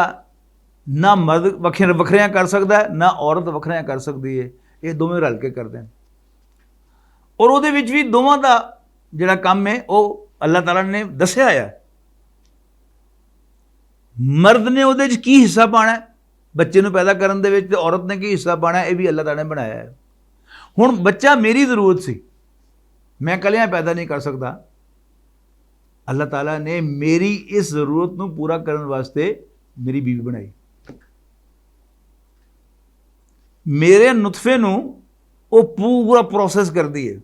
ना मर्द वखरियां कर सकता है ना औरत वखरियां कर सकती है, ये दोवें रल के करते हैं। और वो भी दोवां का जिहड़ा काम है वो अल्लाह ताला ने दस्या है। मर्द ने वो की हिस्सा पाना है बच्चे नूं पैदा करन दे विच, औरत ने की हिस्सा पाना है, ये भी अल्लाह ताला ने बनाया है। हुण बच्चा मेरी जरूरत सी, मैं कलियां पैदा नहीं कर सकता, अल्लाह ताला ने मेरी इस जरूरत नूं पूरा करने वास्ते मेरी बीवी बनाई। मेरे नुतफे नूं वो पूरा प्रोसेस करती है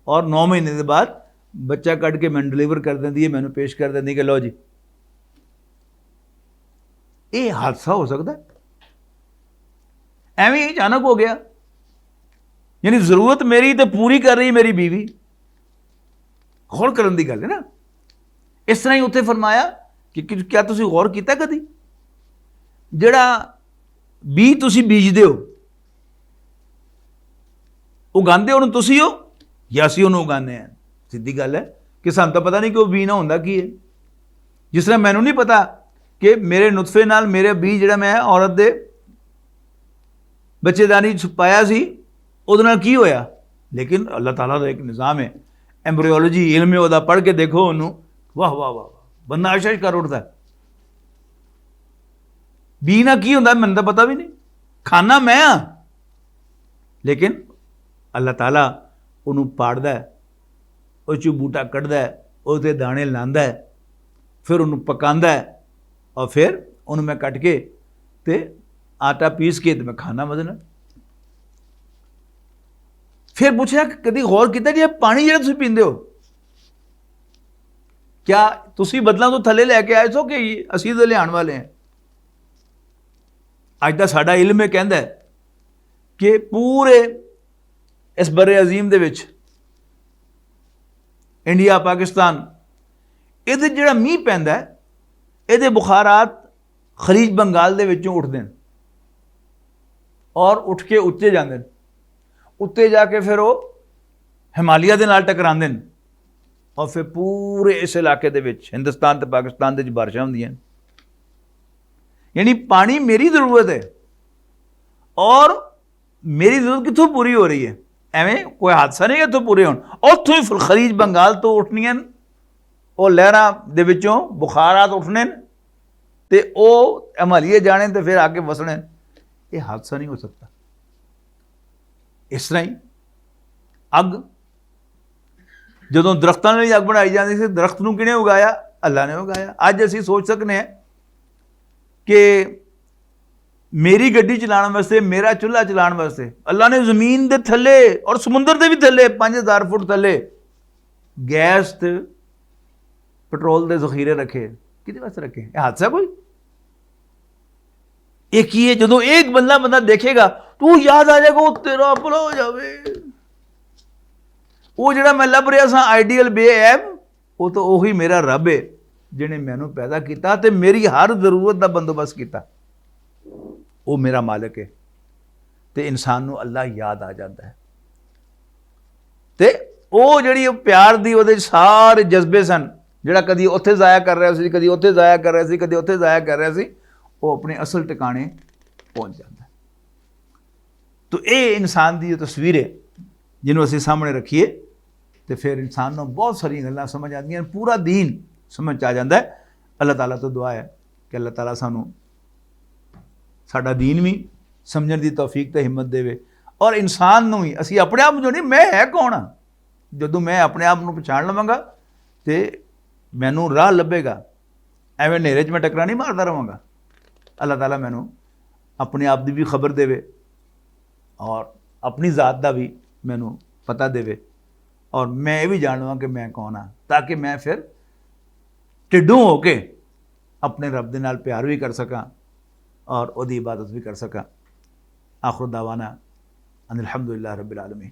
और 9 महीने के बाद बच्चा कट के मैनूं डिलीवर कर देंदी है, मैनूं पेश कर देंदी कि लो जी। ये हादसा हो सकता है, एवं अचानक हो गया। यानी जरूरत मेरी तो पूरी कर रही मेरी बीवी, गौर करने की गल है ना। इस तरह ही उत्थे फरमाया कि क्या तुसीं गौर किया कदी, जिहड़ा बीज तुसीं बीजदे हो उगांदे उहनूं तुसीं हो या असीं उहनूं उगाने हैं। सीधी गल है कि सानूं तां पता नहीं कि वो बीज ना हुंदा की है। जिस तरह मैनूं नहीं पता कि मेरे नुतफे नाल मेरे बीज जिहड़ा मैं औरत दे बच्चेदानी पाया सी उहदे नाल की होया। लेकिन अल्लाह ताला दा एक निज़ाम है, एम्ब्रियोलॉजी इल्म है, उहदा पढ़ के देखो उन्होंने, वाह वाह वाह बंदा आशा कर उठता है। बी ना की होंदा मैनूं तां पता भी नहीं। खाना मैं हाँ, लेकिन अल्लाह ताला उन्होंने पाड़दा है, उस चों बूटा कढ़दा है, उसके दाने लांदा है, फिर उन्होंने पकांदा है और फिर उन्होंने मैं कट के ते आटा पीस के मैं खाना मदना। फिर पूछा कभी गौर किया जी पानी जो तुम पींदे हो क्या तुम बदलों तो थले लैके आए सो कि असी तो लियाण वाले हैं? अज का साडा इल्म कहता है कि पूरे इस बरे अजीम दे विच इंडिया पाकिस्तान ये जो मीह पैंदा है ये बुखारात खलीज बंगाल दे विचों उठते हैं और उठ के उत्ते जाते हैं, उत्ते जाके फिर वो हिमालय के नाल टकराते हैं और फिर पूरे इस इलाके दे विच हिंदुस्तान ते पाकिस्तान दे बारिशां होंदियां। यानी पानी मेरी जरूरत है और मेरी जरूरत कितों पूरी हो रही है? एवें कोई हादसा नहीं इतों पूरे होने, उतों ही खलीज बंगाल तो उठनियां वो लहरां दे विचों बुखारात उठने ते वो हिमालय जाने तो फिर आके वसने। ये हादसा नहीं हो सकता। इस तरह ही अग जदों दरख्तां लई अग बनाई जाती थी, दरख्त नूं किहने उगाया? अल्लाह ने उगाया। अज असीं सोच सकते हैं कि मेरी गड्डी चलाने वास्ते, मेरा चूल्हा चलाने वास्ते अल्लाह ने जमीन के थले और समुद्र के भी थले 5000 फुट थले गैस ते पेट्रोल के जखीरे रखे। किहदे वास्ते रखे? यह हादसा कोई? एक ही है जो एक बंदा देखेगा तो याद आ जाएगा वो तेरा भला हो जाए, वो जो मैं लभ रहा सा आइडियल बेऐब वो तो उही मेरा रब है जिन्हें मैनू पैदा किया ते मेरी हर जरूरत का बंदोबस्त किया। वो मेरा मालिक है। तो इंसान नू अल्लाह याद आ जाता है ते वो जी प्यार की वो सारे जज्बे सन जोड़ा कभी उत्थे जाया कर रहा सी, कभी उत्थे जाया कर रहा सी, कभी उत्थे जाया कर रहा सी, वो अपने असल टिकाने पहुँच जाता है। तो ये इंसान की जो तस्वीर है जिन्हों असीं सामने रखिए तो फिर इंसान को बहुत सारी गल्लां समझ आती, पूरा दीन समझ आ जाता है। अल्लाह ताला तो दुआ है कि अल्लाह ताला सानू साडा दीन भी समझण की तौफीक तो हिम्मत देवे और इंसान नूं ही असीं अपने आप जो नहीं मैं है कौन हाँ, जदों मैं अपने आप नूं पछाण लवांगा तो मैनू राह लभेगा। एवें नेरे च मैं टकरा नहीं मारदा रहांगा। अल्लाह ताला मैनू अपने आप की भी खबर देवे और अपनी ज़ात का भी मैनू पता देवे और मैं ये भी जान लवां कि मैं कौन हाँ, ताकि मैं फिर ढिड्डों होके अपने रब दे नाल प्यार भी कर सकां और उहदी इबादत भी कर सकां। आखिर दावाना अनिल हम्दुलिल्लाह रब्बिल आलमीन।